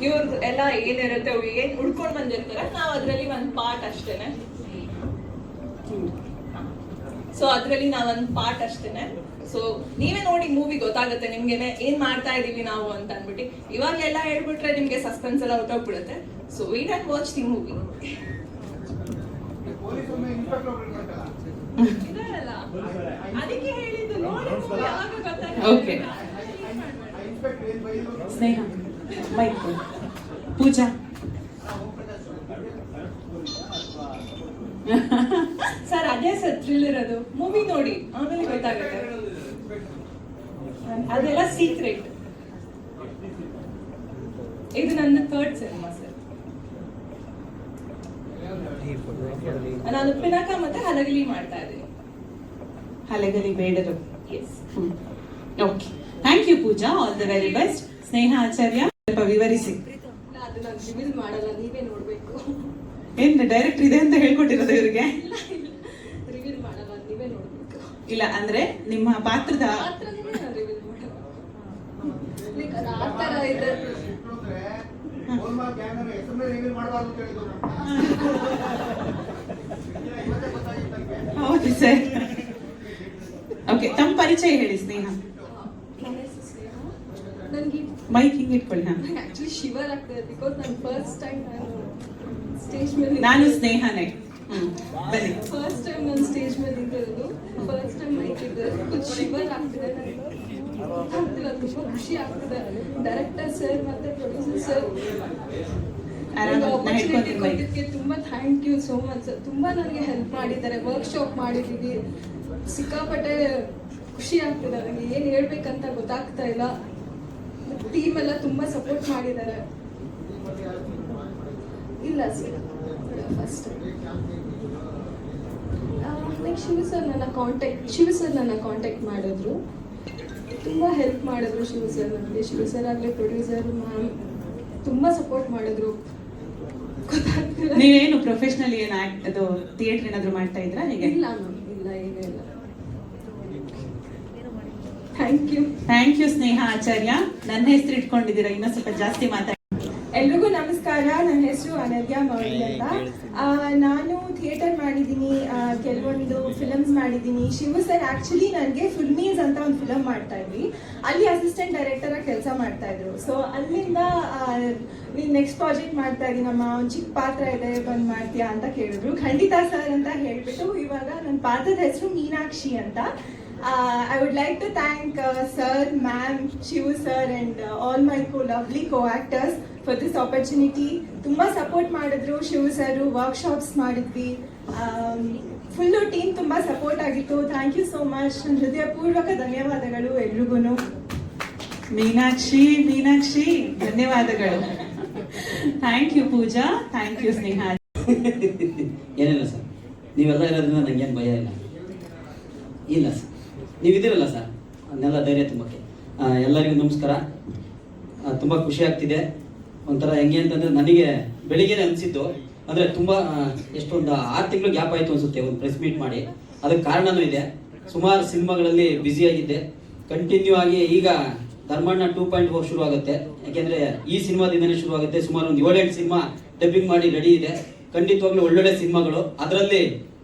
ಇವ್ರದ್ದು ಎಲ್ಲ ಏನಿರುತ್ತೆ ಏನ್ ಉಡ್ಕೊಂಡ್ ಬಂದಿರ್ತಾರೆ ನಾವು ಅದ್ರಲ್ಲಿ ಒಂದ್ ಪಾರ್ಟ್ ಅಷ್ಟೇನೆ. ಸೊ ಅದ್ರಲ್ಲಿ ನಾವೊಂದ್ ಪಾರ್ಟ್ ಅಷ್ಟೇನೆ. ಸೊ ನೀವೇ ನೋಡಿ ಮೂವಿ ಗೊತ್ತಾಗುತ್ತೆ ನಿಮ್ಗೆನೆ ಏನ್ ಮಾಡ್ತಾ ಇದೀವಿ ನಾವು ಅಂತ ಅನ್ಬಿಟ್ಟು. ಇವಾಗ್ಲೆಲ್ಲ ಹೇಳ್ಬಿಟ್ರೆ ನಿಮ್ಗೆ ಸಸ್ಪೆನ್ಸ್ ಎಲ್ಲ ಹೊಟ್ಟೋಗ್ಬಿಡುತ್ತೆ. So wait and watch the movie. ಅದಕ್ಕೆ ಹೇಳಿದ್ದು ನೋಡಿ ಯಾವಾಗ ಗೊತ್ತಾಗುತ್ತೆ. ಓಕೆ ಸ್ನೇಹ ಬೈಕ್ ಪೂಜಾ ಸರ್ ಅದೇ ಸರ್ ಥ್ರಿಲ್ಲರ್ ಅದು. ಮೂವಿ ನೋಡಿ ಆಮೇಲೆ ಗೊತ್ತಾಗುತ್ತೆ. ಅದೆಲ್ಲ ಸೀಕ್ರೆಟ್. ಇದು ನನ್ನ ಥರ್ಡ್ ಸಿನಿಮಾ ಸರ್. ನಾನು ಪಿನಾಕ ಮತ್ತೆ ಹಲಗಲಿ ಮಾಡ್ತಾ ಇದ್ದೀನಿ. ಹಲಗಲಿ ಬೇಡರು. Yes. Okay thank you Pooja, all the very best. Sneha Acharya ಸ್ವಲ್ಪ ವಿವರಿಸಿ. ಅದು ನಾನು ರಿವೀಲ್ ಮಾಡಲ್ಲ, ನೀವೇ ನೋಡ್ಬೇಕು. ಏನ್ ಡೈರೆಕ್ಟರ್ ಇದೆ ಅಂತ ಹೇಳ್ಕೊಟ್ಟಿರೋದು ಇವರಿಗೆ? ರಿವೀಲ್ ಮಾಡಲ್ಲ, ನೀವೇ ನೋಡ್ಬೇಕು. ಇಲ್ಲ ಅಂದ್ರೆ ನಿಮ್ಮ ಪಾತ್ರದ ರಿವೀಲ್ ಮಾಡಲ್ಲ. ಆ ಥರ ಇದೆ. ಹೌದು ಸರ್. ಓಕೆ ತಮ್ಮ ಪರಿಚಯ ಹೇಳಿ ಸ್ನೇಹ. ನನಗೆ ಮೈಕ್ ಹಿಂಗೆ ಇಟ್ಕೊಳ್ಳಿ. ಆಕ್ಚುಲಿ ಶಿವರ್ ಆಗ್ತದೆ ಬಿಕಾಸ್ ನಾನು ಫಸ್ಟ್ ಟೈಮ್ ಸ್ಟೇಜ್ ಮೇಲೆ ನಾನು ಸ್ನೇಹನೇ. ಬನ್ನಿ. ಫಸ್ಟ್ ಟೈಮ್ ನಾನು ಸ್ಟೇಜ್ ಮೇಲೆ ಇದ್ದಿರೋದು, ಫಸ್ಟ್ ಟೈಮ್ ಮೈಕ್ ಇದ್ದೆ. ಶಿವರ್ ಆಗ್ತಿದೆ ನನಗೆ, ಗೊತ್ತಾಗ್ತಿಲ್ಲ, ತುಂಬಾ ಖುಷಿ ಆಗ್ತಿದೆ. ಡೈರೆಕ್ಟರ್ ಸರ್ ಮತ್ತೆ ಪ್ರೊಡ್ಯೂಸರ್ ಸರ್ ಆಪರ್ಚುನಿಟಿ ಕೊಟ್ಟಿದ್ದಕ್ಕೆ ತುಂಬಾ thank you so much sir. ತುಂಬಾ ನನಗೆ ಹೆಲ್ಪ್ ಮಾಡಿದ್ದಾರೆ. ವರ್ಕ್ಶಾಪ್ ಮಾಡಿದ್ದೀವಿ, ಸಿಕ್ಕಾಪಟ್ಟೆ ಖುಷಿ ಆಗ್ತಿದೆ ನನಗೆ. ಏನು ಹೇಳ್ಬೇಕಂತ ಗೊತ್ತಾಗ್ತಾ ಇಲ್ಲ. ಟೀಮ್ ಎಲ್ಲ ತುಂಬಾ ಸಪೋರ್ಟ್ ಮಾಡಿದ್ದಾರೆ. ಇಲ್ಲ sir first next Shiva sir ನನ್ನ ಕಾಂಟ್ಯಾಕ್ಟ್ ಮಾಡಿದ್ರು. ತುಂಬ ಹೆಲ್ಪ್ ಮಾಡಿದ್ರು ಶಿವ ಸರ್ ನನಗೆ. ಶಿವ ಸರ್ ಆಗಲಿ ಪ್ರೊಡ್ಯೂಸರ್ ಮ್ಯಾಮ್ ತುಂಬ ಸಪೋರ್ಟ್ ಮಾಡಿದ್ರು. ಗೊತ್ತಾಗ್ತಿಲ್ಲ. ನೀವೇನು ಪ್ರೊಫೆಷನಲ್ ಏನು ಅದು ಥಿಯೇಟರ್ ಏನಾದ್ರು ಮಾಡ್ತಾ ಇದ್ರಾ ಹೇಗೆ? ಇಲ್ಲ ಮ್ಯಾಮ್, ಇಲ್ಲ ಏನೂ ಇಲ್ಲ. Thank you. Thank you Sneha Acharya. ನನ್ನ ಹೆಸರು ಇಟ್ಕೊಂಡಿದ್ದೀರಾ, ಇನ್ನೂ ಸ್ವಲ್ಪ ಜಾಸ್ತಿ ಮಾತಾಡಿ. ಎಲ್ರಿಗೂ ನಮಸ್ಕಾರ. ನನ್ನ ಹೆಸರು ಅನದ್ಯ ಮೌಳಿ ಅಂತ. ನಾನು ಥಿಯೇಟರ್ ಮಾಡಿದ್ದೀನಿ, ಕೆಲವೊಂದು ಫಿಲಮ್ಸ್ ಮಾಡಿದ್ದೀನಿ. ಶಿವ ಸರ್ ಆ್ಯಕ್ಚುಲಿ ನನಗೆ ಫಿಲ್ಮೀಸ್ ಅಂತ ಒಂದು ಫಿಲಮ್ ಮಾಡ್ತಾ ಇದ್ವಿ, ಅಲ್ಲಿ ಅಸಿಸ್ಟೆಂಟ್ ಡೈರೆಕ್ಟರ್ ಆಗಿ ಕೆಲಸ ಮಾಡ್ತಾ ಇದ್ರು. ಸೊ ಅಲ್ಲಿಂದ ನೀನು ನೆಕ್ಸ್ಟ್ ಪ್ರಾಜೆಕ್ಟ್ ಮಾಡ್ತಾ ಇದ್ದೀನಮ್ಮ, ಒಂದು ಚಿಕ್ಕ ಪಾತ್ರ ಇದೆ, ಬಂದು ಮಾಡ್ತೀಯಾ ಅಂತ ಕೇಳಿದ್ರು. ಖಂಡಿತ ಸರ್ ಅಂತ ಹೇಳಿಬಿಟ್ಟು ಇವಾಗ ನನ್ನ ಪಾತ್ರದ ಹೆಸರು ಮೀನಾಕ್ಷಿ ಅಂತ. I would like to thank sir, ma'am, Shivu sir and all my lovely co-actors for this opportunity. ತುಂಬಾ ಸಪೋರ್ಟ್ ಮಾಡಿದ್ರು ಶಿವು ಸರ್. ವರ್ಕ್ಶಾಪ್ಸ್ ಮಾಡಿದ್ವಿ, ಫುಲ್ಲು ಟೀಮ್ ತುಂಬಾ ಸಪೋರ್ಟ್ ಆಗಿತ್ತು. Thank you so much. ಹೃದಯಪೂರ್ವಕ ಧನ್ಯವಾದಗಳು ಎಲ್ರಿಗೂ. ಮೀನಾಕ್ಷಿ ಧನ್ಯವಾದಗಳು. Thank you Pooja, thank you Sneha. ಏನಿಲ್ಲ ಸರ್, ನೀವೆಲ್ಲ ಇರೋದ್ರಿಂದ ನನಗೇನು ಭಯ ಇಲ್ಲ. ಇಲ್ಲ ಸರ್, ನೀವಿದ್ದೀರಲ್ಲ ಸರ್, ಅದನ್ನೆಲ್ಲ ಧೈರ್ಯ ತುಂಬಕ್ಕೆ. ಎಲ್ಲರಿಗೂ ನಮಸ್ಕಾರ. ತುಂಬ ಖುಷಿ ಆಗ್ತಿದೆ. ಒಂಥರ ಹೆಂಗೆ ಅಂತಂದರೆ ನನಗೆ ಬೆಳಿಗ್ಗೆನೇ ಅನಿಸಿದ್ದು, ಅಂದರೆ ತುಂಬ ಎಷ್ಟೊಂದು 6 ತಿಂಗಳು ಗ್ಯಾಪ್ ಆಯಿತು ಅನಿಸುತ್ತೆ ಒಂದು ಪ್ರೆಸ್ ಮೀಟ್ ಮಾಡಿ. ಅದಕ್ಕೆ ಕಾರಣನೂ ಇದೆ. ಸುಮಾರು ಸಿನಿಮಾಗಳಲ್ಲಿ ಬ್ಯುಸಿಯಾಗಿದ್ದೆ. ಕಂಟಿನ್ಯೂ ಆಗಿ ಈಗ ಧರ್ಮಣ್ಣ 2.4 ಶುರು ಆಗುತ್ತೆ. ಯಾಕೆಂದರೆ ಈ ಸಿನಿಮಾದಿಂದನೇ ಶುರು ಆಗುತ್ತೆ. ಸುಮಾರು ಒಂದು 7-8 ಸಿನಿಮಾ ಡಬ್ಬಿಂಗ್ ಮಾಡಿ ರೆಡಿ ಇದೆ. ಖಂಡಿತವಾಗ್ಲೂ ಒಳ್ಳೊಳ್ಳೆ ಸಿನಿಮಾಗಳು. ಅದರಲ್ಲಿ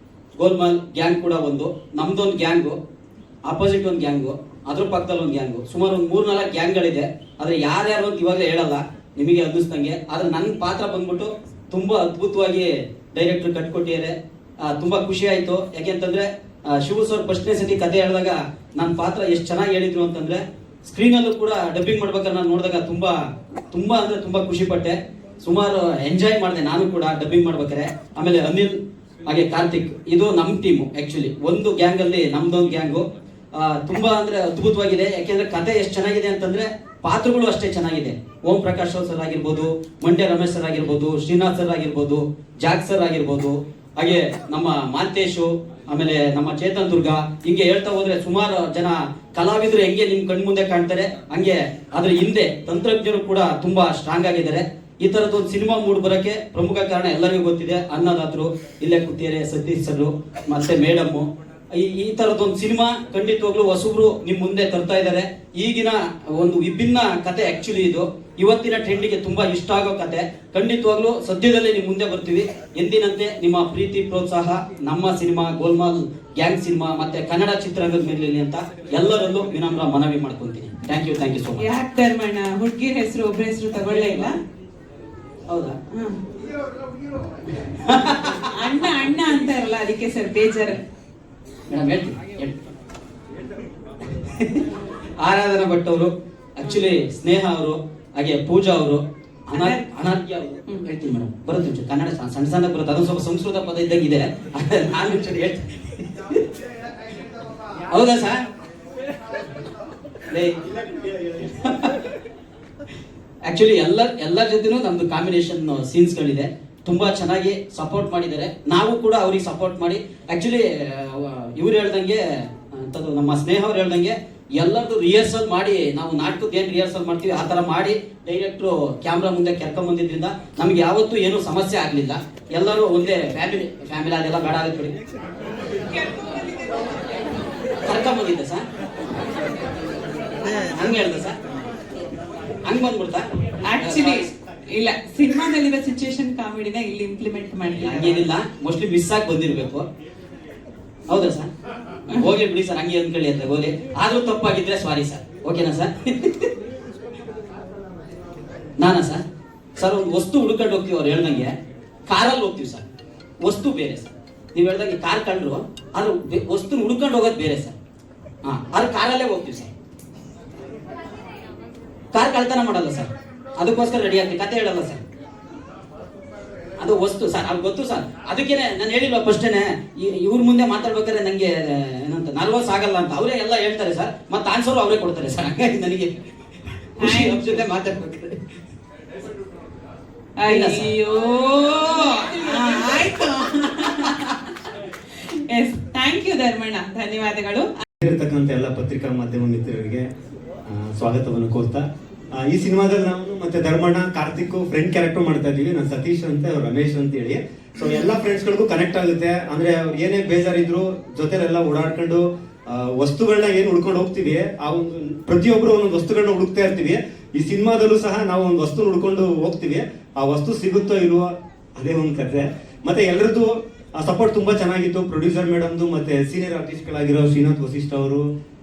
ಗೋಲ್ಮಾಲ್ ಗ್ಯಾಂಗ್ ಕೂಡ ಒಂದು, ನಮ್ದೊಂದು ಗ್ಯಾಂಗು, ಆಪೋಸಿಟ್ ಒಂದು ಗ್ಯಾಂಗು, ಅದ್ರ ಪಕ್ಕದಲ್ಲಿ ಒಂದು ಗ್ಯಾಂಗು, ಸುಮಾರು ಒಂದು 3-4 ಗ್ಯಾಂಗ್ಗಳಿದೆ. ಆದರೆ ಯಾರ್ಯಾರು ಅಂತ ಇವಾಗಲೇ ಹೇಳಲ್ಲ, ನಿಮಗೆ ಅನ್ನಿಸ್ದಂಗೆ. ಆದರೆ ನನ್ನ ಪಾತ್ರ ಬಂದ್ಬಿಟ್ಟು ತುಂಬ ಅದ್ಭುತವಾಗಿ ಡೈರೆಕ್ಟರ್ ಕಟ್ಕೊಟ್ಟಿದ್ದಾರೆ. ತುಂಬ ಖುಷಿ ಆಯಿತು. ಯಾಕೆಂತಂದರೆ ಶಿವು ಸರ್ ಫಸ್ಟ್ನೇ ಸತಿ ಕತೆ ಹೇಳಿದಾಗ ನನ್ನ ಪಾತ್ರ ಎಷ್ಟು ಚೆನ್ನಾಗಿ ಹೇಳಿದ್ರು ಅಂತಂದರೆ, ಸ್ಕ್ರೀನಲ್ಲೂ ಕೂಡ ಡಬ್ಬಿಂಗ್ ಮಾಡ್ಬೇಕಾದ್ರೆ ನಾನು ನೋಡಿದಾಗ ತುಂಬ ಅಂದರೆ ತುಂಬ ಖುಷಿ ಪಟ್ಟೆ. ಸುಮಾರು ಎಂಜಾಯ್ ಮಾಡಿದೆ ನಾನು ಕೂಡ ಡಬ್ಬಿಂಗ್ ಮಾಡ್ಬೇಕಾರೆ. ಆಮೇಲೆ ಅನಿಲ್ ಹಾಗೆ ಕಾರ್ತಿಕ್, ಇದು ನಮ್ಮ ಟೀಮು. ಆ್ಯಕ್ಚುಲಿ ಒಂದು ಗ್ಯಾಂಗಲ್ಲಿ ನಮ್ದೊಂದು ಗ್ಯಾಂಗು. ತುಂಬಾ ಅಂದ್ರೆ ಅದ್ಭುತವಾಗಿದೆ. ಯಾಕೆಂದ್ರೆ ಕತೆ ಎಷ್ಟು ಚೆನ್ನಾಗಿದೆ ಅಂತಂದ್ರೆ ಪಾತ್ರಗಳು ಅಷ್ಟೇ ಚೆನ್ನಾಗಿದೆ. ಓಂ ಪ್ರಕಾಶ್ ಸರ್ ಆಗಿರ್ಬೋದು, ಮಂಡ್ಯ ರಮೇಶ್ ಸರ್ ಆಗಿರ್ಬೋದು, ಶ್ರೀನಾಥ್ ಸರ್ ಆಗಿರ್ಬೋದು, ಜಾಕ್ ಸರ್ ಆಗಿರ್ಬೋದು, ಹಾಗೆ ನಮ್ಮ ಮಾಂತೇಶು, ಆಮೇಲೆ ನಮ್ಮ ಚೇತನ್ ದುರ್ಗ, ಹಿಂಗೆ ಹೇಳ್ತಾ ಹೋದ್ರೆ ಸುಮಾರು ಜನ ಕಲಾವಿದರು ಹೆಂಗೆ ನಿಮ್ ಕಣ್ಮುಂದೆ ಕಾಣ್ತಾರೆ, ಹಂಗೆ ಅದ್ರ ಹಿಂದೆ ತಂತ್ರಜ್ಞರು ಕೂಡ ತುಂಬಾ ಸ್ಟ್ರಾಂಗ್ ಆಗಿದ್ದಾರೆ. ಈ ತರದೊಂದು ಸಿನಿಮಾ ಮೂಡ್ ಬರೋಕ್ಕೆ ಪ್ರಮುಖ ಕಾರಣ ಎಲ್ಲರಿಗೂ ಗೊತ್ತಿದೆ. ಅನ್ನದಾತರು, ಇಲ್ಲೇ ಕೂತಿದ್ದಾರೆ, ಸತೀಶ್ ಸರ್, ಮತ್ತೆ ಮೇಡಮ್ಮು, ಈ ತರದೊಂದು ಸಿನಿಮಾ ಖಂಡಿತವಾಗ್ಲೂ ಹೊಸಬ್ರು ನಿಮ್ ಮುಂದೆ ತರ್ತಾ ಇದ್ದಾರೆ. ಈಗಿನ ಒಂದು ವಿಭಿನ್ನ ಕತೆ ಆಕ್ಚುಲಿ ಇದು ಇವತ್ತಿನ ಟ್ರೆಂಡಿಗೆ ತುಂಬಾ ಇಷ್ಟ ಆಗೋ ಕತೆ. ಖಂಡಿತವಾಗ್ಲೂ ಸದ್ಯದಲ್ಲೇ ನಿಮ್ ಮುಂದೆ ಬರ್ತೀವಿ. ಎಂದಿನಂತೆ ನಿಮ್ಮ ಪ್ರೀತಿ ಪ್ರೋತ್ಸಾಹ ನಮ್ಮ ಸಿನಿಮಾ ಗೋಲ್ಮಾಲ್ ಗ್ಯಾಂಗ್ ಸಿನಿಮಾ ಮತ್ತೆ ಕನ್ನಡ ಚಿತ್ರರಂಗದ ಮೇಲೆ ಅಂತ ಎಲ್ಲರಲ್ಲೂ ವಿನಮ್ರ ಮನವಿ ಮಾಡ್ಕೊಂತೀನಿ. Thank you so much. ಯಾಕೆ ಧರ್ಮಣ್ಣ ಹುಡ್ಗಿರ್ ಹೆಸರು ಒಬ್ಬರ ಹೆಸರು ತಗೊಳ್ಳೇ ಇಲ್ಲ? ಹೌದಾ? ಅಣ್ಣ ಅಣ್ಣ ಅಂತಾರಲ್ಲ ಅದಕ್ಕೆ ಸರ್ ಬೇಜಾರ. ಮೇಡಮ್ ಹೇಳ್ತೀನಿ. ಆರಾಧನಾ ಭಟ್ ಅವರು, ಆಕ್ಚುಲಿ ಸ್ನೇಹ ಅವರು, ಹಾಗೆ ಪೂಜಾ ಅವರು, ಅನಾದ್ಯ ಅವರು. ಹೇಳ್ತೀನಿ ಮೇಡಮ್, ಬರುತ್ತೆ ಕನ್ನಡ ಸಣ್ಣ ಸಣ್ಣ ಬರುತ್ತೆ, ಅದು ಸ್ವಲ್ಪ ಸಂಸ್ಕೃತ ಪದ ಇದ್ದಂಗಿದೆ. ನಾನು ಹೇಳ್ತೀನಿ. ಹೌದಾ ಸರ್? ಆಕ್ಚುಲಿ ಎಲ್ಲರ ಜೊತೆನೂ ನಮ್ದು ಕಾಂಬಿನೇಷನ್ ಸೀನ್ಸ್ ಗಳಿದೆ. ತುಂಬಾ ಚೆನ್ನಾಗಿ ಸಪೋರ್ಟ್ ಮಾಡಿದ್ದಾರೆ. ನಾವು ಕೂಡ ಅವ್ರಿಗೆ ಸಪೋರ್ಟ್ ಮಾಡಿ ಆಕ್ಚುಲಿ ಇವ್ರು ಹೇಳ್ದಂಗೆ ಅಂತದ್ದು ನಮ್ಮ ಸ್ನೇಹ ಅವ್ರು ಹೇಳ್ದಂಗೆ ಎಲ್ಲರದು ರಿಹರ್ಸಲ್ ಮಾಡಿ, ನಾವು ನಾಟಕದ ಏನ್ ರಿಹರ್ಸಲ್ ಮಾಡ್ತೀವಿ ಆ ತರ ಮಾಡಿ ಡೈರೆಕ್ಟ್ರು ಕ್ಯಾಮ್ರಾ ಮುಂದೆ ಕರ್ಕೊಂಡ್ ಬಂದಿದ್ರಿಂದ ನಮ್ಗೆ ಯಾವತ್ತೂ ಏನು ಸಮಸ್ಯೆ ಆಗ್ಲಿಲ್ಲ. ಎಲ್ಲರೂ ಒಂದೇ ಫ್ಯಾಮಿಲಿ ಅದೆಲ್ಲ ಬೇಡ ಆಗುತ್ತೆ ಬಿಡಿ. ಕರ್ಕೊಂಡ್ ಬಂದಿದ್ದೆ ಸರ್, ಹಂಗ ಹೇಳ್ದೆ ಸರ್, ಹಂಗ್ ಬಂದ್ಬಿಡ್ತಾ? ಆಕ್ಚುಲಿ ಇಲ್ಲ, ಸಿನಿಮಾದಲ್ಲಿರೋ ಸಿಚುಯೇಷನ್ ಕಾಮಿಡಿನ ಇಲ್ಲಿ ಇಂಪ್ಲಿಮೆಂಟ್ ಮಾಡಿಲ್ಲ. ಹಂಗೇನಿಲ್ಲ, ಮೋಸ್ಟ್ಲಿ ಮಿಸ್ ಆಗಿ ಬಂದಿರ್ಬೇಕು. ಹೌದಾ ಸರ್? ಹೋಗಿ ಬಿಡಿ ಸರ್, ಹಂಗೆ ಅಂದ್ಕೊಳ್ಳಿ ಅಂತ ಹೋಗಿ. ಆದ್ರೂ ತಪ್ಪಾಗಿದ್ರೆ ಸಾರಿ ಸರ್. ಓಕೆನಾ ಸರ್? ನಾನಾ ಸರ್? ಸರ್ ಒಂದು ವಸ್ತು ಹುಡ್ಕೊಂಡು ಹೋಗ್ತೀವಿ, ಅವ್ರು ಹೇಳ್ದಂಗೆ ಕಾರಲ್ಲಿ ಹೋಗ್ತೀವಿ ಸರ್. ವಸ್ತು ಬೇರೆ ಸರ್. ನೀವು ಹೇಳ್ದಂಗೆ ಕಾರ್ ಕಂಡ್ರು ಆದ್ರೂ ವಸ್ತು ಹುಡ್ಕೊಂಡು ಹೋಗೋದು ಬೇರೆ ಸರ್. ಆದ್ರೆ ಕಾರಲ್ಲೇ ಹೋಗ್ತೀವಿ ಸರ್. ಕಾರ್ ಕಳ್ತನ ಮಾಡಲ್ಲ ಸರ್, ಅದಕ್ಕೋಸ್ಕರ ರೆಡಿ ಆಗ್ತೀವಿ. ಕತೆ ಹೇಳಲ್ಲ ಸರ್, ಅದು ವಸ್ತು ಸರ್, ಅದು ಗೊತ್ತು ಸರ್. ಅದಕ್ಕೇನೆ ನಾನು ಹೇಳಿಲ್ವ ಫಸ್ಟೇನೆ, ಇವ್ರ ಮುಂದೆ ಮಾತಾಡ್ಬೇಕಾದ್ರೆ ನಂಗೆ ಏನಂತ ನರ್ವಸ್ ಆಗಲ್ಲ ಅಂತ ಅವರೇ ಎಲ್ಲ ಹೇಳ್ತಾರೆ ಸರ್. ಮತ್ತೆ ಆನ್ಸರ್ ಅವರೇ ಕೊಡ್ತಾರೆ ಸರ್. ಹಂಗಾಗಿ ನನಗೆ ಖುಷಿ ಅವ್ರ ಜೊತೆ ಮಾತಾಡ್ಬೇಕಾದ್ರೆ. ಅಯ್ಯೋ ಆಯ್ತು. ಎಸ್, ಥ್ಯಾಂಕ್ ಯು ಧರ್ಮಣ್ಣ, ಧನ್ಯವಾದಗಳು. ಇರತಕ್ಕಂಥ ಎಲ್ಲ ಪತ್ರಿಕಾ ಮಾಧ್ಯಮ ಮಿತ್ರರಿಗೆ ಸ್ವಾಗತವನ್ನು ಕೋರ್ತಾ, ಈ ಸಿನಿಮಾದಲ್ಲಿ ನಾವು ಮತ್ತೆ ಧರ್ಮಣ್ಣ, ಕಾರ್ತಿಕ್ ಫ್ರೆಂಡ್ ಕ್ಯಾರೆಕ್ಟರ್ ಮಾಡ್ತಾ ಇದೀವಿ. ನಾನು ಸತೀಶ್ ಅಂತ, ಅವ್ರು ರಮೇಶ್ ಅಂತ ಹೇಳಿ. ಸೊ ಎಲ್ಲಾ ಫ್ರೆಂಡ್ಸ್ಗಳಿಗೂ ಕನೆಕ್ಟ್ ಆಗುತ್ತೆ. ಅಂದ್ರೆ ಅವ್ರು ಏನೇ ಬೇಜಾರಿದ್ರು ಜೊತೆಲೆಲ್ಲ ಓಡಾಡ್ಕೊಂಡು ವಸ್ತುಗಳನ್ನ ಏನ್ ಹುಡ್ಕೊಂಡು ಹೋಗ್ತೀವಿ, ಆ ಒಂದು ಪ್ರತಿಯೊಬ್ರು ಒಂದೊಂದು ವಸ್ತುಗಳನ್ನ ಹುಡುಕ್ತಾ ಇರ್ತೀವಿ. ಈ ಸಿನಿಮಾದಲ್ಲೂ ಸಹ ನಾವು ಒಂದು ವಸ್ತು ಹುಡ್ಕೊಂಡು ಹೋಗ್ತೀವಿ. ಆ ವಸ್ತು ಸಿಗುತ್ತೋ ಇಲ್ವೋ ಅದೇ ಒಂದು ಕಥೆ. ಮತ್ತೆ ಎಲ್ಲರದ್ದು ಸಪೋರ್ಟ್ ತುಂಬಾ ಚೆನ್ನಾಗಿತ್ತು. ಪ್ರೊಡ್ಯೂಸರ್ ಮೇಡಮ್ದು ಮತ್ತೆ ಸೀನಿಯರ್ ಆರ್ಟಿಸ್ಟ್ ಗಳಾಗಿರೋ ಶ್ರೀನಾಥ್ ವಸಿಷ್ಠ ಅವರು,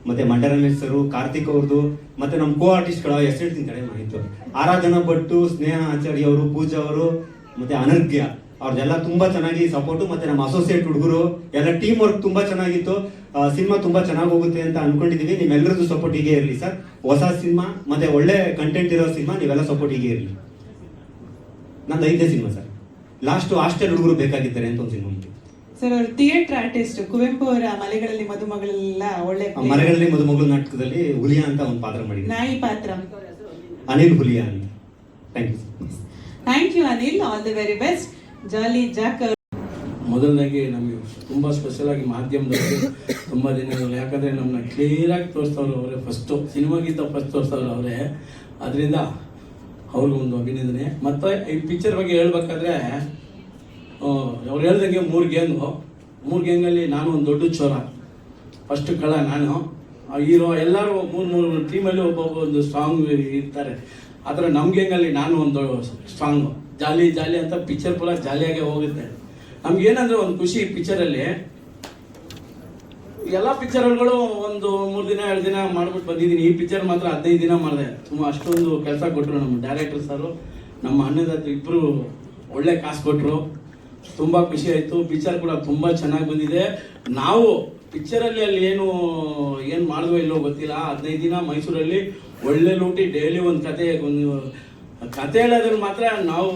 ಮತ್ತೆ ಮಂಡ್ಯ ರಮೇಶ್ ಸರ್, ಕಾರ್ತಿಕ್ ಅವ್ರದ್ದು, ಮತ್ತೆ ನಮ್ಮ ಕೋ ಆರ್ಟಿಸ್ಟ್ ಗಳ ಹೆಸರು ಕಡೆ ಮಾಡಿತ್ತು. ಆರಾಧನಾ ಭಟ್ಟು, ಸ್ನೇಹ ಆಚಾರ್ಯ ಅವರು, ಪೂಜಾ ಅವರು, ಮತ್ತೆ ಅನರ್ಘ್ಯ ಅವ್ರದ್ದೆಲ್ಲ ತುಂಬಾ ಚೆನ್ನಾಗಿ ಸಪೋರ್ಟ್. ಮತ್ತೆ ನಮ್ಮ ಅಸೋಸಿಯೇಟ್ ಹುಡುಗರು ಎಲ್ಲ ಟೀಮ್ ವರ್ಕ್ ತುಂಬಾ ಚೆನ್ನಾಗಿತ್ತು. ಸಿನಿಮಾ ತುಂಬಾ ಚೆನ್ನಾಗಿ ಹೋಗುತ್ತೆ ಅಂತ ಅನ್ಕೊಂಡಿದೀವಿ. ನಿಮ್ಮೆಲ್ಲರದ್ದು ಸಪೋರ್ಟ್ ಹೀಗೆ ಇರಲಿ ಸರ್. ಹೊಸ ಸಿನಿಮಾ ಮತ್ತೆ ಒಳ್ಳೆ ಕಂಟೆಂಟ್ ಇರೋ ಸಿನಿಮಾ, ನೀವೆಲ್ಲ ಸಪೋರ್ಟ್ ಹೀಗೆ ಇರಲಿ. ನಂದು 5ನೇ ಸಿನಿಮಾ ಸರ್. ಲಾಸ್ಟ್ ಹಾಸ್ಟೆಲ್ ಹುಡುಗರು ಬೇಕಾಗಿದ್ದಾರೆ ಅಂತ ಒಂದು ಸಿನಿಮಾ. ಸರ್ ಅವ್ರು ಥಿಯೇಟರ್ ಆರ್ಟಿಸ್ಟ್. ಕುವೆಂಪು ಅವರ ಮಲೆಗಳಲ್ಲಿ ಮದುಮಗಳೆಲ್ಲ ಒಳ್ಳೆ ಮಲೆಗಳಲ್ಲಿ ಮದುಮಗಳು ನಾಟಕದಲ್ಲಿ ಹುಲಿಯಾ ಅಂತ ಒಂದು ಪಾತ್ರ ಮಾಡಿದ್ರು, ನಾಯಿ ಪಾತ್ರ. ಅನಿಲ್ ಹುಲಿಯಾ ಅಂತ. Thank you. Thank you Anil, all the very best. Jolly Jack ಮೊದಲನೇಗೆ ನಮಗೆ ತುಂಬ ಸ್ಪೆಷಲ್ ಆಗಿ ಮಾಧ್ಯಮದವರು ತುಂಬ ದಿನಗಳು, ಯಾಕಂದರೆ ನಮ್ಮನ್ನ ಕ್ಲಿಯರಾಗಿ ತೋರಿಸ್ತವ್ರು ಅವರೇ. ಫಸ್ಟು ಸಿನಿಮಾಗಿಂತ ಫಸ್ಟ್ ತೋರಿಸ್ತವ್ರು ಅವರೇ. ಅದರಿಂದ ಅವ್ರಿಗೊಂದು ಅಭಿನಂದನೆ. ಮತ್ತು ಈ ಪಿಕ್ಚರ್ ಬಗ್ಗೆ ಹೇಳ್ಬೇಕಾದ್ರೆ ಅವ್ರು ಹೇಳ್ದಂಗೆ 3 ಗ್ಯಾಂಗು. 3 ಗ್ಯಾಂಗಲ್ಲಿ ನಾನು ಒಂದು ದೊಡ್ಡ ಚೋರ, ಫಸ್ಟ್ ಕಳ ನಾನು, ಹೀರೋ, ಎಲ್ಲರೂ 3 ಟೀಮಲ್ಲಿ ಒಬ್ಬೊಬ್ಬ ಒಂದು ಸ್ಟ್ರಾಂಗ್ ಇರ್ತಾರೆ. ಆ ಥರ ನಮ್ಮ ಗ್ಯಾಂಗಲ್ಲಿ ನಾನು ಒಂದು ಸ್ಟ್ರಾಂಗು. ಜಾಲಿ ಜಾಲಿ ಅಂತ ಪಿಕ್ಚರ್ ಪೂರ ಜಾಲಿಯಾಗೆ ಹೋಗುತ್ತೆ. ನಮ್ಗೇನಂದ್ರೆ ಒಂದು ಖುಷಿ ಈ ಪಿಕ್ಚರಲ್ಲಿ. ಎಲ್ಲ ಪಿಕ್ಚರ್ಗಳು ಒಂದು 3 ದಿನ 2 ದಿನ ಮಾಡ್ಬಿಟ್ಟು ಬಂದಿದ್ದೀನಿ. ಈ ಪಿಕ್ಚರ್ ಮಾತ್ರ 15 ದಿನ ಮಾಡಿದೆ. ತುಂಬ ಅಷ್ಟೊಂದು ಕೆಲಸ ಕೊಟ್ಟರು ನಮ್ಮ ಡೈರೆಕ್ಟರ್ ಸರು, ನಮ್ಮ ಅಣ್ಣದ ಇಬ್ಬರು ಒಳ್ಳೆ ಕಾಸು ಕೊಟ್ಟರು. ತುಂಬ ಖುಷಿ ಆಯಿತು. ಪಿಕ್ಚರ್ ಕೂಡ ತುಂಬ ಚೆನ್ನಾಗಿ ಬಂದಿದೆ. ನಾವು ಪಿಕ್ಚರಲ್ಲಿ ಅಲ್ಲಿ ಏನು ಮಾಡಿದ್ವೋ ಇಲ್ಲೋ ಗೊತ್ತಿಲ್ಲ. 15 ದಿನ ಮೈಸೂರಲ್ಲಿ ಒಳ್ಳೆ ಲೂಟಿ, ಡೈಲಿ ಒಂದು ಕತೆ ಹೇಳೋದ್ರ ಮಾತ್ರ ನಾವು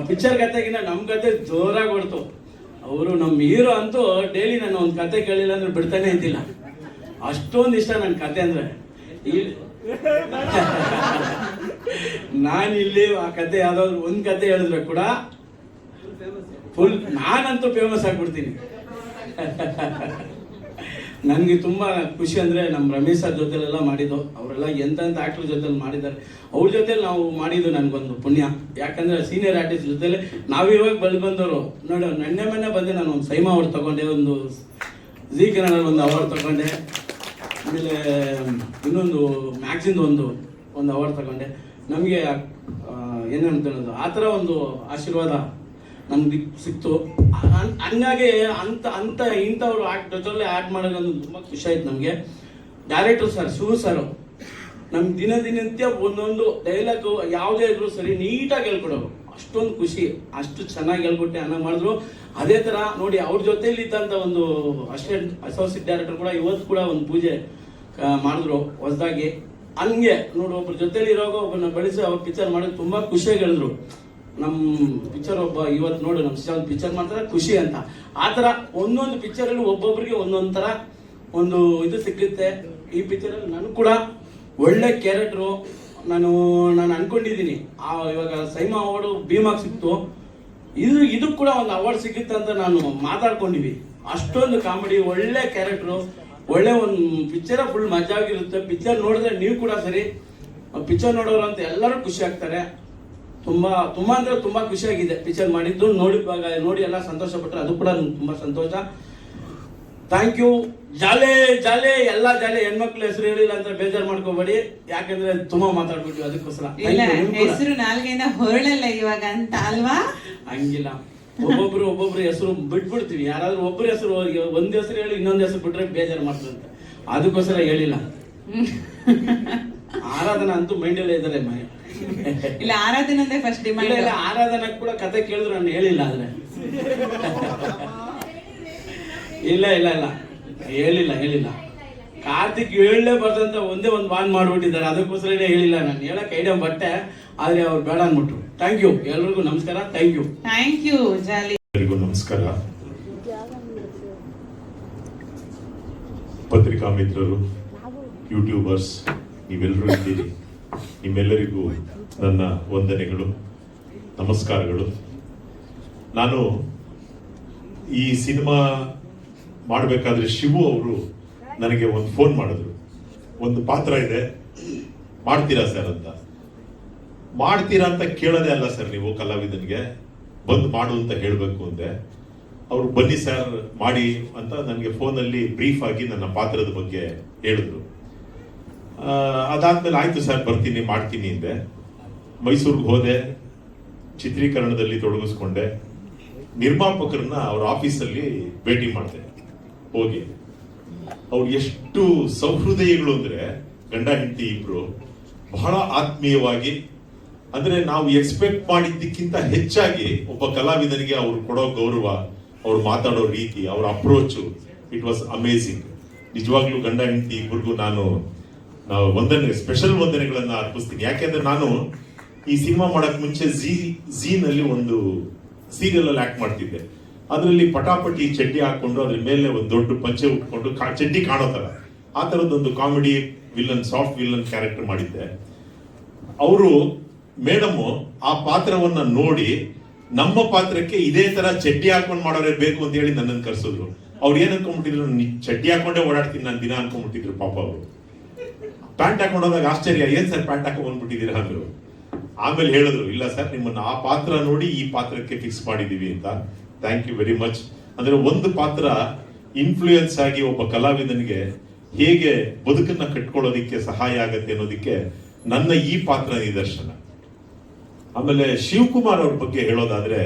ಪಿಕ್ಚರ್ ಕತೆಗಿನ್ನ ನಮ್ಮ ಕತೆ ಜೋರಾಗಿ ಹೊಡ್ತು. ಅವರು ನಮ್ಮ ಹೀರೋ ಅಂತೂ ಡೈಲಿ ನಾನು ಒಂದು ಕತೆ ಕೇಳಿಲ್ಲ ಅಂದ್ರೆ ಬಿಡ್ತಾನೆ ಇದ್ದಿಲ್ಲ. ಅಷ್ಟೊಂದು ಇಷ್ಟ ನನ್ನ ಕತೆ ಅಂದರೆ. ನಾನಿಲ್ಲಿ ಆ ಕತೆ ಯಾವ್ದಾದ್ರು ಒಂದು ಕತೆ ಹೇಳಿದ್ರೆ ಕೂಡ ಫುಲ್ ನಾನಂತೂ ಫೇಮಸ್ ಆಗಿಬಿಡ್ತೀನಿ. ನನಗೆ ತುಂಬ ಖುಷಿ ಅಂದರೆ ನಮ್ಮ ರಮೇಶ್ ಸರ್ ಜೊತೆಲೆಲ್ಲ ಮಾಡಿದ್ದು, ಅವರೆಲ್ಲ ಎಂತೆಂಥ ಆ್ಯಕ್ಟ್ರ್ ಜೊತೆಲಿ ಮಾಡಿದ್ದಾರೆ. ಅವ್ರ ಜೊತೆಲಿ ನಾವು ಮಾಡಿದ್ದು ನನಗೊಂದು ಪುಣ್ಯ. ಯಾಕಂದರೆ ಸೀನಿಯರ್ ಆರ್ಟಿಸ್ಟ್ ಜೊತೆಲಿ ನಾವಿವಾಗ ಬಂದವರು ನೋಡಿ. ಮೊನ್ನೆ ಬಂದೆ ನಾನು ಒಂದು ಸೈಮಾ ಅವ್ರು ತಗೊಂಡೆ, ಒಂದು ಜಿ ಕನ್ನಡ ಒಂದು ಅವಾರ್ಡ್ ತಗೊಂಡೆ, ಆಮೇಲೆ ಇನ್ನೊಂದು ಮ್ಯಾಗ್ಝಿನ್ ಒಂದು ಅವಾರ್ಡ್ ತಗೊಂಡೆ. ನಮಗೆ ಏನಂತ ಹೇಳೋದು, ಆ ಥರ ಒಂದು ಆಶೀರ್ವಾದ ನಮ್ಗೆ ಸಿಕ್ತು. ಹಂಗಾಗಿ ಇಂಥವ್ರು ಜೊತೆಲೆ ಆ್ಯಕ್ಟ್ ಮಾಡೋದು ತುಂಬ ಖುಷಿ ಆಯ್ತು ನಮಗೆ. ಡೈರೆಕ್ಟರ್ ಸರ್, ಶಿವ ಸರ್ ನಮ್ಗೆ ದಿನನಿತ್ಯ ಒಂದೊಂದು ಡೈಲಾಗು ಯಾವುದೇ ಇದ್ರು ಸರಿ ನೀಟಾಗಿ ಹೇಳ್ಕೊಡೋರು. ಅಷ್ಟೊಂದು ಖುಷಿ, ಅಷ್ಟು ಚೆನ್ನಾಗಿ ಹೇಳ್ಕೊಟ್ಟೆ ಅನ್ನೋ ಮಾಡಿದ್ರು. ಅದೇ ಥರ ನೋಡಿ, ಅವ್ರ ಜೊತೆಲಿ ಇದ್ದಂಥ ಒಂದು ಅಸೋಸಿಯೇಟ್ ಡೈರೆಕ್ಟರ್ ಕೂಡ ಇವತ್ತು ಕೂಡ ಒಂದು ಪೂಜೆ ಮಾಡಿದ್ರು ಹೊಸದಾಗಿ. ಹಂಗೆ ನೋಡಿ, ಒಬ್ಬರ ಜೊತೆಲಿ ಇರೋವಾಗ ಒಬ್ಬನ ಬೆಳೆಸಿ ಅವ್ರ ಪಿಕ್ಚರ್ ಮಾಡೋದು ತುಂಬ ಖುಷಿಯಾಗಿ ಹೇಳಿದ್ರು. ನಮ್ಮ ಪಿಕ್ಚರ್ ಒಬ್ಬ ಇವತ್ತು ನೋಡಿ ನಮ್ಮ ಪಿಕ್ಚರ್ ಮಾಡ್ತಾರೆ ಖುಷಿ ಅಂತ. ಆ ಥರ ಒಂದೊಂದು ಪಿಕ್ಚರಲ್ಲಿ ಒಬ್ಬೊಬ್ಬರಿಗೆ ಒಂದೊಂದು ಥರ ಒಂದು ಇದು ಸಿಗುತ್ತೆ. ಈ ಪಿಕ್ಚರಲ್ಲಿ ನನಗೆ ಕೂಡ ಒಳ್ಳೆ ಕ್ಯಾರೆಕ್ಟ್ರು ನಾನು ಅನ್ಕೊಂಡಿದ್ದೀನಿ. ಇವಾಗ ಸೈಮಾ ಅವಾರ್ಡು ಭೀಮಾಗ್ ಸಿಕ್ತು, ಇದು ಕೂಡ ಒಂದು ಅವಾರ್ಡ್ ಸಿಗುತ್ತೆ ಅಂತ ನಾನು ಮಾತಾಡ್ಕೊಂಡಿವಿ. ಅಷ್ಟೊಂದು ಕಾಮಿಡಿ, ಒಳ್ಳೆ ಕ್ಯಾರೆಕ್ಟ್ರು, ಒಳ್ಳೆ ಒಂದು ಪಿಕ್ಚರ ಫುಲ್ ಮಜಾ ಆಗಿರುತ್ತೆ. ಪಿಕ್ಚರ್ ನೋಡಿದ್ರೆ ನೀವು ಕೂಡ ಸರಿ, ಪಿಕ್ಚರ್ ನೋಡೋರು ಅಂತ ಎಲ್ಲರೂ ಖುಷಿ ಆಗ್ತಾರೆ. ತುಂಬಾ ಅಂದ್ರೆ ತುಂಬಾ ಖುಷಿಯಾಗಿದೆ ಪಿಕ್ಚರ್ ಮಾಡಿದ್ದು. ನೋಡಿ ಎಲ್ಲ ಸಂತೋಷ ಪಟ್ಟರೆ ಅದು ಕೂಡ ತುಂಬಾ ಸಂತೋಷ. Thank you. ಜಾಲೆ ಎಲ್ಲ ಜಾಲೆ. ಹೆಣ್ಮಕ್ಳು ಹೆಸರು ಹೇಳಿಲ್ಲ ಅಂತ ಬೇಜಾರು ಮಾಡ್ಕೋಬೇಡಿ, ಯಾಕಂದ್ರೆ ತುಂಬಾ ಮಾತಾಡ್ಬಿಟ್ಟು ಅದಕ್ಕೋಸ್ಕರ. ಹೆಸರು ನಾಲ್ಗೆಯಿಂದ ಹೊರಳಲ್ಲ ಇವಾಗ ಅಂತ ಅಲ್ವಾ? ಹಂಗಿಲ್ಲ, ಒಬ್ಬೊಬ್ರು ಹೆಸರು ಬಿಟ್ಬಿಡ್ತೀವಿ. ಯಾರಾದ್ರೂ ಒಬ್ಬರ ಹೆಸರು ಒಂದ್ ಹೆಸರು ಹೇಳಿ ಇನ್ನೊಂದ್ ಹೆಸರು ಬಿಟ್ರೆ ಬೇಜಾರು ಮಾಡ್ತಂತೆ, ಅದಕ್ಕೋಸ್ಕರ ಹೇಳಿಲ್ಲ. ಆರಾಧನಾ ಅಂತೂ ಮೈಂಡಲ್ಲೇ ಇದ್ದಾರೆ. ಇಲ್ಲ, ಆರಾಧನೆ ಫಸ್ಟ್ ಡಿಮ್ಯಾಂಡ್. ಇಲ್ಲ, ಆರಾಧನಾ ಕೂಡ ಕತೆ ಕೇಳಿದ್ರು ನಾನು ಹೇಳಿಲ್ಲ. ಆದ್ರೆ ಇಲ್ಲ ಹೇಳಿಲ್ಲ. ಕಾರ್ತಿಕ್ ಹೇಳಲೇಬಾರ್ದಂತ ಒಂದೇ ಒಂದು ವಾನ್ ಮಾಡ್ಬಿಟ್ಟಿದ್ದಾರೆ, ಅದಕ್ಕೋಸ್ಕರನೇ ಹೇಳಿಲ್ಲ. ನಾನು ಹೇಳಕ್ ಐಡಿಯಾ ಬಟ್ಟೆ, ಆದ್ರೆ ಅವ್ರು ಬೇಡ ಅಂದ್ಬಿಟ್ರು. ಥ್ಯಾಂಕ್ ಯು, ಎಲ್ರಿಗೂ ನಮಸ್ಕಾರ. ಥ್ಯಾಂಕ್ ಯು ಜಾಲಿ. ಎಲ್ಲರಿಗೂ ನಮಸ್ಕಾರ. ಪತ್ರಿಕಾ ಮಿತ್ರರು, ಯೂಟ್ಯೂಬರ್ಸ್ ನೀವೆಲ್ಲರೂ ಇದ್ದೀರಿ. ನಿಮ್ಮೆಲ್ಲರಿಗೂ ನನ್ನ ವಂದನೆಗಳು, ನಮಸ್ಕಾರಗಳು. ನಾನು ಈ ಸಿನಿಮಾ ಮಾಡಬೇಕಾದ್ರೆ ಶಿವು ಅವರು ನನಗೆ ಒಂದು ಫೋನ್ ಮಾಡಿದ್ರು. ಒಂದು ಪಾತ್ರ ಇದೆ, ಮಾಡ್ತೀರಾ ಸರ್ ಅಂತ. ಮಾಡ್ತೀರಾ ಅಂತ ಕೇಳೋದೇ ಅಲ್ಲ ಸರ್, ನೀವು ಕಲಾವಿದನಿಗೆ ಬಂದು ಮಾಡು ಅಂತ ಹೇಳಬೇಕು ಅಂದೆ. ಅವರು ಬನ್ನಿ ಸರ್ ಮಾಡಿ ಅಂತ ನನಗೆ ಫೋನಲ್ಲಿ ಬ್ರೀಫ್ ಆಗಿ ನನ್ನ ಪಾತ್ರದ ಬಗ್ಗೆ ಹೇಳಿದ್ರು. ಅದಾದ್ಮೇಲೆ ಆಯ್ತು ಸರ್ ಬರ್ತೀನಿ ಮಾಡ್ತೀನಿ ಅಂದೆ. ಮೈಸೂರಿಗೆ ಹೋದೆ, ಚಿತ್ರೀಕರಣದಲ್ಲಿ ತೊಡಗಿಸ್ಕೊಂಡೆ. ನಿರ್ಮಾಪಕರನ್ನ ಅವ್ರ ಆಫೀಸಲ್ಲಿ ಭೇಟಿ ಮಾಡಿದೆ. ಹೋಗಿ ಅವ್ರು ಎಷ್ಟು ಸೌಹೃದಯಗಳು ಅಂದ್ರೆ, ಗಂಡ ಹೆಂಡತಿ ಇಬ್ರು ಬಹಳ ಆತ್ಮೀಯವಾಗಿ, ಅಂದ್ರೆ ನಾವು ಎಕ್ಸ್ಪೆಕ್ಟ್ ಮಾಡಿದ್ದಕ್ಕಿಂತ ಹೆಚ್ಚಾಗಿ ಒಬ್ಬ ಕಲಾವಿದನಿಗೆ ಅವ್ರು ಕೊಡೋ ಗೌರವ, ಅವ್ರು ಮಾತಾಡೋ ರೀತಿ, ಅವ್ರ ಅಪ್ರೋಚ್, ಇಟ್ ವಾಸ್ ಅಮೇಸಿಂಗ್. ನಿಜವಾಗ್ಲೂ ಗಂಡ ಹೆಂಡತಿ ಇಬ್ಬರಿಗೂ ನಾವು ಸ್ಪೆಷಲ್ ವಂದನೆಗಳನ್ನ ಅರ್ಪಿಸ್ತೀನಿ. ಯಾಕೆಂದ್ರೆ ನಾನು ಈ ಸಿನಿಮಾ ಮಾಡಕ್ ಮುಂಚೆ ಝೀನಲ್ಲಿ ಒಂದು ಸೀರಿಯಲ್ ಅಲ್ಲಿ ಆಕ್ಟ್ ಮಾಡ್ತಿದ್ದೆ. ಅದರಲ್ಲಿ ಪಟಾಪಟಿ ಚಡ್ಡಿ ಹಾಕೊಂಡು ಅದ್ರ ಮೇಲೆ ಒಂದು ದೊಡ್ಡ ಪಂಚೆ ಉಟ್ಕೊಂಡು ಚಡ್ಡಿ ಕಾಣೋ ತರ, ಆ ತರದೊಂದು comedy villain, soft villain character ಮಾಡಿದ್ದೆ. ಅವರು ಮೇಡಮ್ ಆ ಪಾತ್ರವನ್ನ ನೋಡಿ ನಮ್ಮ ಪಾತ್ರಕ್ಕೆ ಇದೇ ತರ ಚಡ್ಡಿ ಹಾಕೊಂಡು ಮಾಡೋರೇ ಬೇಕು ಅಂತ ಹೇಳಿ ನನ್ನನ್ನು ಕರ್ಸಿದ್ರು. ಅವ್ರು ಏನ್ ಅನ್ಕೊಂಡ್ಬಿಟ್ಟಿದ್ರು, ಚಡ್ಡಿ ಹಾಕೊಂಡೇ ಓಡಾಡ್ತೀನಿ ನಾನು ದಿನ ಅನ್ಕೊಂಡ್ಬಿಟ್ಟಿದ್ರು. ಪಾಪ ಅವರು ಪ್ಯಾಂಟ್ ಹಾಕೊಂಡು ಹೋದಾಗ ಆಶ್ಚರ್ಯ, ಏನ್ ಸರ್ ಪ್ಯಾಂಟ್ ಹಾಕೊಂಡ್ ಬಂದ್ಬಿಟ್ಟಿದ್ದೀರಾ ಅಂದ್ರು. ಆಮೇಲೆ ಹೇಳಿದ್ರು, ಇಲ್ಲ ಸರ್ ನಿಮ್ಮನ್ನ ಆ ಪಾತ್ರ ನೋಡಿ ಈ ಪಾತ್ರಕ್ಕೆ ಫಿಕ್ಸ್ ಮಾಡಿದೀವಿ ಅಂತ. Thank you very much. ಅಂದ್ರೆ ಒಂದು ಪಾತ್ರ ಇನ್ಫ್ಲೂಯೆನ್ಸ್ ಆಗಿ ಒಬ್ಬ ಕಲಾವಿದನಿಗೆ ಹೇಗೆ ಬದುಕನ್ನ ಕಟ್ಕೊಳ್ಳೋದಿಕ್ಕೆ ಸಹಾಯ ಆಗತ್ತೆ ಅನ್ನೋದಿಕ್ಕೆ ನನ್ನ ಈ ಪಾತ್ರ ನಿದರ್ಶನ. ಆಮೇಲೆ ಶಿವಕುಮಾರ್ ಅವ್ರ ಬಗ್ಗೆ ಹೇಳೋದಾದ್ರೆ,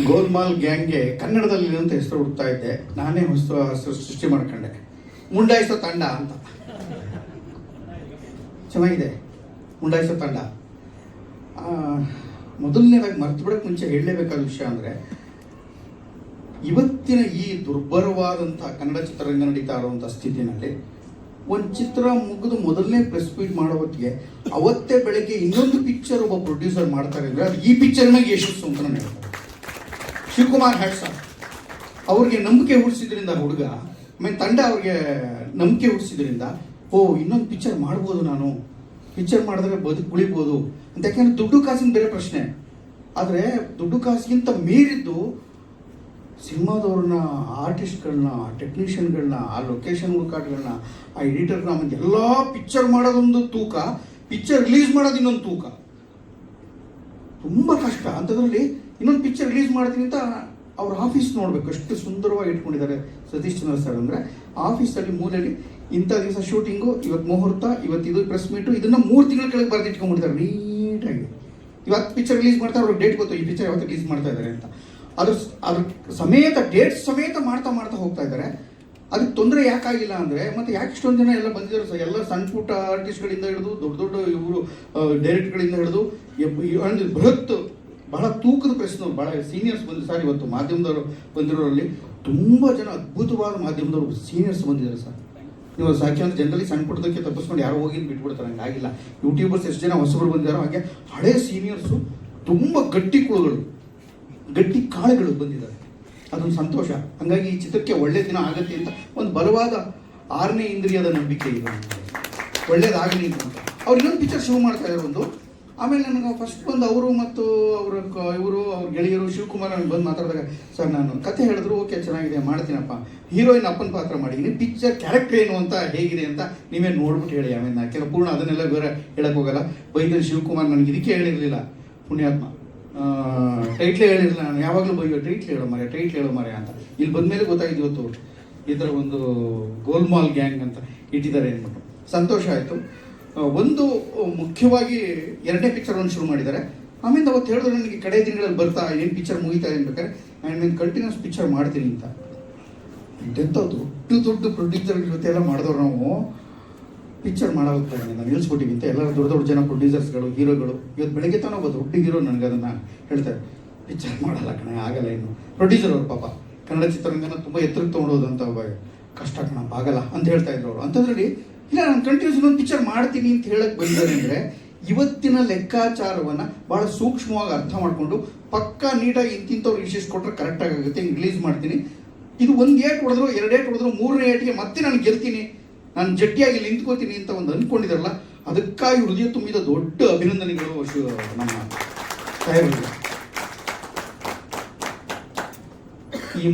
ಗೋಲ್ಮಾಲ್ ಗ್ಯಾಂಗ್ಗೆ ಕನ್ನಡದಲ್ಲಿ ಅಂತ ಹೆಸರು ಹುಡ್ತಾ ಇದ್ದೆ. ನಾನೇ ಹೊಸ ಸೃಷ್ಟಿ ಮಾಡ್ಕೊಂಡೆ, ಮುಂಡಾಯಿಸೋ ತಂಡ ಅಂತ. ಚೆನ್ನಾಗಿದೆ, ಮುಂಡಾಯಿಸೋ ತಂಡ. ಮೊದಲನೇದಾಗಿ ಮರ್ತು ಬಿಡಕ್ಕೆ ಮುಂಚೆ ಹೇಳಲೇಬೇಕಾದ ವಿಷಯ ಅಂದರೆ, ಇವತ್ತಿನ ಈ ದುರ್ಬರವಾದಂಥ ಕನ್ನಡ ಚಿತ್ರರಂಗ ನಡೀತಾ ಇರುವಂಥ ಸ್ಥಿತಿನಲ್ಲಿ ಒಂದು ಚಿತ್ರ ಮುಗಿದು ಮೊದಲನೇ ಪ್ರೆಸ್ ಮೀಟ್ ಮಾಡೋ ಹೊತ್ತಿಗೆ ಅವತ್ತೇ ಬೆಳಗ್ಗೆ ಇನ್ನೊಂದು ಪಿಕ್ಚರ್ ಒಬ್ಬ ಪ್ರೊಡ್ಯೂಸರ್ ಮಾಡ್ತಾರೆ ಅಂದರೆ ಅದು ಈ ಪಿಕ್ಚರ್ನಾಗ ಯಶಸ್ಸು ಅಂತ ನಾನು ಹೇಳ್ತಾರೆ. Shivakumar hats off. ಅವ್ರಿಗೆ ನಂಬಿಕೆ ಹುಟ್ಟಿಸಿದ್ರಿಂದ ಹುಡುಗ, ಆಮೇಲೆ ತಂಡ ಅವ್ರಿಗೆ ನಂಬಿಕೆ ಹುಟ್ಟಿಸಿದ್ರಿಂದ, ಓ ಇನ್ನೊಂದು ಪಿಕ್ಚರ್ ಮಾಡ್ಬೋದು, ನಾನು ಪಿಕ್ಚರ್ ಮಾಡಿದ್ರೆ ಉಳಿಬೋದು ಅಂತ. ಯಾಕೆಂದ್ರೆ ದುಡ್ಡು ಕಾಸಿನ ಬೇರೆ ಪ್ರಶ್ನೆ, ಆದರೆ ದುಡ್ಡು ಕಾಸಿಗಿಂತ ಮೀರಿದ್ದು ಸಿನಿಮಾದವ್ರನ್ನ, ಆರ್ಟಿಸ್ಟ್ಗಳನ್ನ, ಟೆಕ್ನಿಷಿಯನ್ಗಳನ್ನ, ಆ ಲೊಕೇಶನ್ ಹುಡುಕಾಟಗಳನ್ನ, ಆ ಎಡಿಟರ್ನ, ಆಮೇಲೆ ಎಲ್ಲ ಪಿಕ್ಚರ್ ಮಾಡೋದೊಂದು ತೂಕ, ಪಿಕ್ಚರ್ ರಿಲೀಸ್ ಮಾಡೋದು ಇನ್ನೊಂದು ತೂಕ. ತುಂಬ ಕಷ್ಟ. ಅಂಥದ್ರಲ್ಲಿ ಇನ್ನೊಂದು ಪಿಕ್ಚರ್ ರಿಲೀಸ್ ಮಾಡ್ತೀನಿ ಅಂತ ಅವ್ರ ಆಫೀಸ್ ನೋಡ್ಬೇಕು ಎಷ್ಟು ಸುಂದರವಾಗಿ ಇಟ್ಕೊಂಡಿದ್ದಾರೆ ಸತೀಶ್ ಚಂದ್ರ ಸರ್. ಅಂದರೆ ಆಫೀಸಲ್ಲಿ ಮೂಲೆಯಲ್ಲಿ ಇಂಥ ದಿವಸ ಶೂಟಿಂಗು, ಇವತ್ತು ಮುಹೂರ್ತ, ಇವತ್ತು ಇದು ಪ್ರೆಸ್ ಮೀಟು, ಇದನ್ನು 3 ತಿಂಗಳ ಕೆಳಗೆ ಬರೆದಿಟ್ಕೊಂಡ್ಬಿಡ್ತಾರೆ ನೀಟಾಗಿ. ಇವತ್ತು ಪಿಕ್ಚರ್ ರಿಲೀಸ್ ಮಾಡ್ತಾರೆ, ಅವ್ರಿಗೆ ಡೇಟ್ ಗೊತ್ತು ಈ ಪಿಕ್ಚರ್ ಯಾವತ್ತು ರಿಲೀಸ್ ಮಾಡ್ತಾ ಇದ್ದಾರೆ ಅಂತ. ಅದ್ರ ಸಮೇತ ಡೇಟ್ ಸಮೇತ ಮಾಡ್ತಾ ಹೋಗ್ತಾ ಇದ್ದಾರೆ. ಅದಕ್ಕೆ ತೊಂದರೆ ಯಾಕಾಗಿಲ್ಲ ಅಂದರೆ, ಮತ್ತೆ ಯಾಕೆ ಇಷ್ಟೊಂದು ಜನ ಎಲ್ಲ ಬಂದಿದ್ದಾರೆ ಸರ್, ಎಲ್ಲ ಸಣ್ಣ ಪುಟ್ಟ ಆರ್ಟಿಸ್ಟ್ಗಳಿಂದ ಹಿಡಿದು ದೊಡ್ಡ ಇವರು ಡೈರೆಕ್ಟ್ಗಳಿಂದ ಹಿಡಿದು ಬೃಹತ್ ಬಹಳ ತೂಕದ ಪ್ರೆಸ್ನವ್ರು, ಬಹಳ ಸೀನಿಯರ್ಸ್ ಬಂದಿದ್ದಾರೆ ಸರ್. ಇವತ್ತು ಮಾಧ್ಯಮದವರು ಬಂದಿರೋರಲ್ಲಿ ತುಂಬ ಜನ ಅದ್ಭುತವಾದ ಮಾಧ್ಯಮದವರು ಸೀನಿಯರ್ಸ್ ಬಂದಿದ್ದಾರೆ ಸರ್. ನೀವು ಯಾಕೆಂದ್ರೆ ಜನರಲಿ ಸಣ್ಣ ಪುಟ್ಟದಕ್ಕೆ ತಪ್ಪಿಸ್ಕೊಂಡು ಯಾರು ಹೋಗಿ ಬಿಟ್ಬಿಡ್ತಾರೆ, ಹಂಗೆ ಆಗಿಲ್ಲ. ಯೂಟ್ಯೂಬರ್ಸ್ ಎಷ್ಟು ಜನ ಹೊಸಬರು ಬಂದಿದ್ದಾರೋ ಹಾಗೆ ಹಳೆ ಸೀನಿಯರ್ಸು ತುಂಬ ಗಟ್ಟಿ ಕುಳುಗಳು, ಗಟ್ಟಿ ಕಾಳುಗಳು ಬಂದಿದ್ದಾರೆ. ಅದೊಂದು ಸಂತೋಷ. ಹಂಗಾಗಿ ಈ ಚಿತ್ರಕ್ಕೆ ಒಳ್ಳೆ ದಿನ ಆಗತ್ತೆ ಅಂತ ಒಂದು ಬಲವಾದ 6ನೇ ಇಂದ್ರಿಯದ ನಂಬಿಕೆ ಇದೆ, ಒಳ್ಳೇದಾಗಲಿ ಅಂತ. ಅವ್ರು ಇನ್ನೊಂದು ಪಿಕ್ಚರ್ ಶೋ ಮಾಡ್ತಾ ಇದ್ದಾರೆ ಒಂದು. ಆಮೇಲೆ ನನಗೆ ಫಸ್ಟ್ ಬಂದು ಅವರು ಮತ್ತು ಅವ್ರ ಅವ್ರ ಗೆಳೆಯರು ಶಿವಕುಮಾರ್ ನನಗೆ ಬಂದು ಮಾತಾಡಿದಾಗ, ಸರ್ ನಾನು ಕತೆ ಹೇಳಿದ್ರು, ಓಕೆ ಚೆನ್ನಾಗಿದೆ ಮಾಡ್ತೀನಪ್ಪ, ಹೀರೋಯಿನ್ ಅಪ್ಪನ ಪಾತ್ರ ಮಾಡಿದ್ದೀನಿ, ಪಿಕ್ಚರ್ ಕ್ಯಾರೆಕ್ಟರ್ ಏನು ಅಂತ ಹೇಗಿದೆ ಅಂತ ನೀವೇ ನೋಡ್ಬಿಟ್ಟು ಹೇಳಿ. ಆಮೇಲೆ ನಾ ಕೆಲವು ಪೂರ್ಣ ಅದನ್ನೆಲ್ಲ ಬೇರೆ ಹೇಳಕ್ಕೆ ಹೋಗಲ್ಲ. ಬೈದಲ್ಲಿ ಶಿವಕುಮಾರ್ ನನಗೆ ಇದಕ್ಕೆ ಹೇಳಿರಲಿಲ್ಲ, ಪುಣ್ಯಾತ್ಮ, ಟೈಟ್ಲೇ ಹೇಳಿರಲಿಲ್ಲ. ನಾನು ಯಾವಾಗಲೂ ಬೈಯೋ ಟೈಟ್ಲ್ ಹೇಳೋ ಮರೆ ಅಂತ. ಇಲ್ಲಿ ಬಂದಮೇಲೆ ಗೊತ್ತಾಗಿದೆ ಇವತ್ತು ಈ ಥರ ಒಂದು ಗೋಲ್ಮಾಲ್ ಗ್ಯಾಂಗ್ ಅಂತ ಇಟ್ಟಿದ್ದಾರೆ ಅಂದ್ಬಿಟ್ಟು ಸಂತೋಷ ಆಯಿತು. ಒಂದು ಮುಖ್ಯವಾಗಿ 2ನೇ ಪಿಕ್ಚರ್ ಒಂದು ಶುರು ಮಾಡಿದ್ದಾರೆ. ಆಮೇಲೆ ಅವತ್ತು ಹೇಳಿದ್ರು ನನಗೆ ಕಡೆ ದಿನಗಳಲ್ಲಿ ಬರ್ತಾ ಏನು ಪಿಕ್ಚರ್ ಮುಗಿತಾ ಇದೆ ಬೇಕಾದ್ರೆ ನಾನು ಕಂಟಿನ್ಯೂಸ್ ಪಿಕ್ಚರ್ ಮಾಡ್ತೀನಿ ಅಂತ. ದೊಡ್ಡ ಪ್ರೊಡ್ಯೂಸರ್ ಜೊತೆ ಎಲ್ಲ ಮಾಡಿದವ್ರು ನಾವು ಪಿಕ್ಚರ್ ಮಾಡೋಕ್ಕೆ ನಾನು ನಿಲ್ಲಿಸ್ಬಿಟ್ಟಿವಿ ಅಂತ. ಎಲ್ಲರೂ ದೊಡ್ಡ ಜನ ಪ್ರೊಡ್ಯೂಸರ್ಸ್ಗಳು, ಹೀರೋಗಳು. ಇವತ್ತು ಬೆಳಗ್ಗೆ ತಾನು ಒಬ್ಬ ದೊಡ್ಡ ಹೀರೋ ನನಗೆ ಅದನ್ನು ಹೇಳ್ತಾರೆ, ಪಿಕ್ಚರ್ ಮಾಡಲ್ಲ ಕಣೆ, ಆಗಲ್ಲ. ಇನ್ನು ಪ್ರೊಡ್ಯೂಸರ್ ಅವರು ಪಾಪ ಕನ್ನಡ ಚಿತ್ರರಂಗನ ತುಂಬ ಎತ್ತರಕ್ಕೆ ತೊಗೊಂಡೋದು ಅಂತ ಕಷ್ಟ ಕಣಪ್ಪ, ಆಗಲ್ಲ ಅಂತ ಹೇಳ್ತಾ ಇದ್ರು ಅವರು. ಅಂಥದ್ರಲ್ಲಿ ಇಲ್ಲ, ನಾನು ಕಂಟಿನ್ಯೂಸ್ ಇನ್ನೊಂದು ಪಿಕ್ಚರ್ ಮಾಡ್ತೀನಿ ಅಂತ ಹೇಳಕ್ಕೆ ಬಂದಿದ್ದಾರೆ ಅಂದರೆ ಇವತ್ತಿನ ಲೆಕ್ಕಾಚಾರವನ್ನು ಭಾಳ ಸೂಕ್ಷ್ಮವಾಗಿ ಅರ್ಥ ಮಾಡಿಕೊಂಡು ಪಕ್ಕ ನೀಟಾಗಿ ಇಂತಿಂಥವ್ರು ಇಶ್ಯೂಸ್ ಕೊಟ್ಟರೆ ಕರೆಕ್ಟಾಗಿ ಆಗುತ್ತೆ, ಹಿಂಗೆ ರಿಲೀಸ್ ಮಾಡ್ತೀನಿ. ಇದು 1 ಏಟ್ ಹೊಡೆದ್ರು, 2 ಏಟ್ ಹೊಡೆದ್ರು, 3ನೇ ಏಟಿಗೆ ಮತ್ತೆ ನಾನು ಗೆಲ್ತೀನಿ, ನಾನು ಜಟ್ಟಿಯಾಗಿ ನಿಂತ್ಕೋತೀನಿ ಅಂತ ಒಂದು ಅಂದ್ಕೊಂಡಿದ್ದಾರಲ್ಲ, ಅದಕ್ಕಾಗಿ ಹೃದಯ ತುಂಬಿದ ದೊಡ್ಡ ಅಭಿನಂದನೆಗಳು ನಮ್ಮ ಸಾಹೇಬರಿಗೆ. ಈ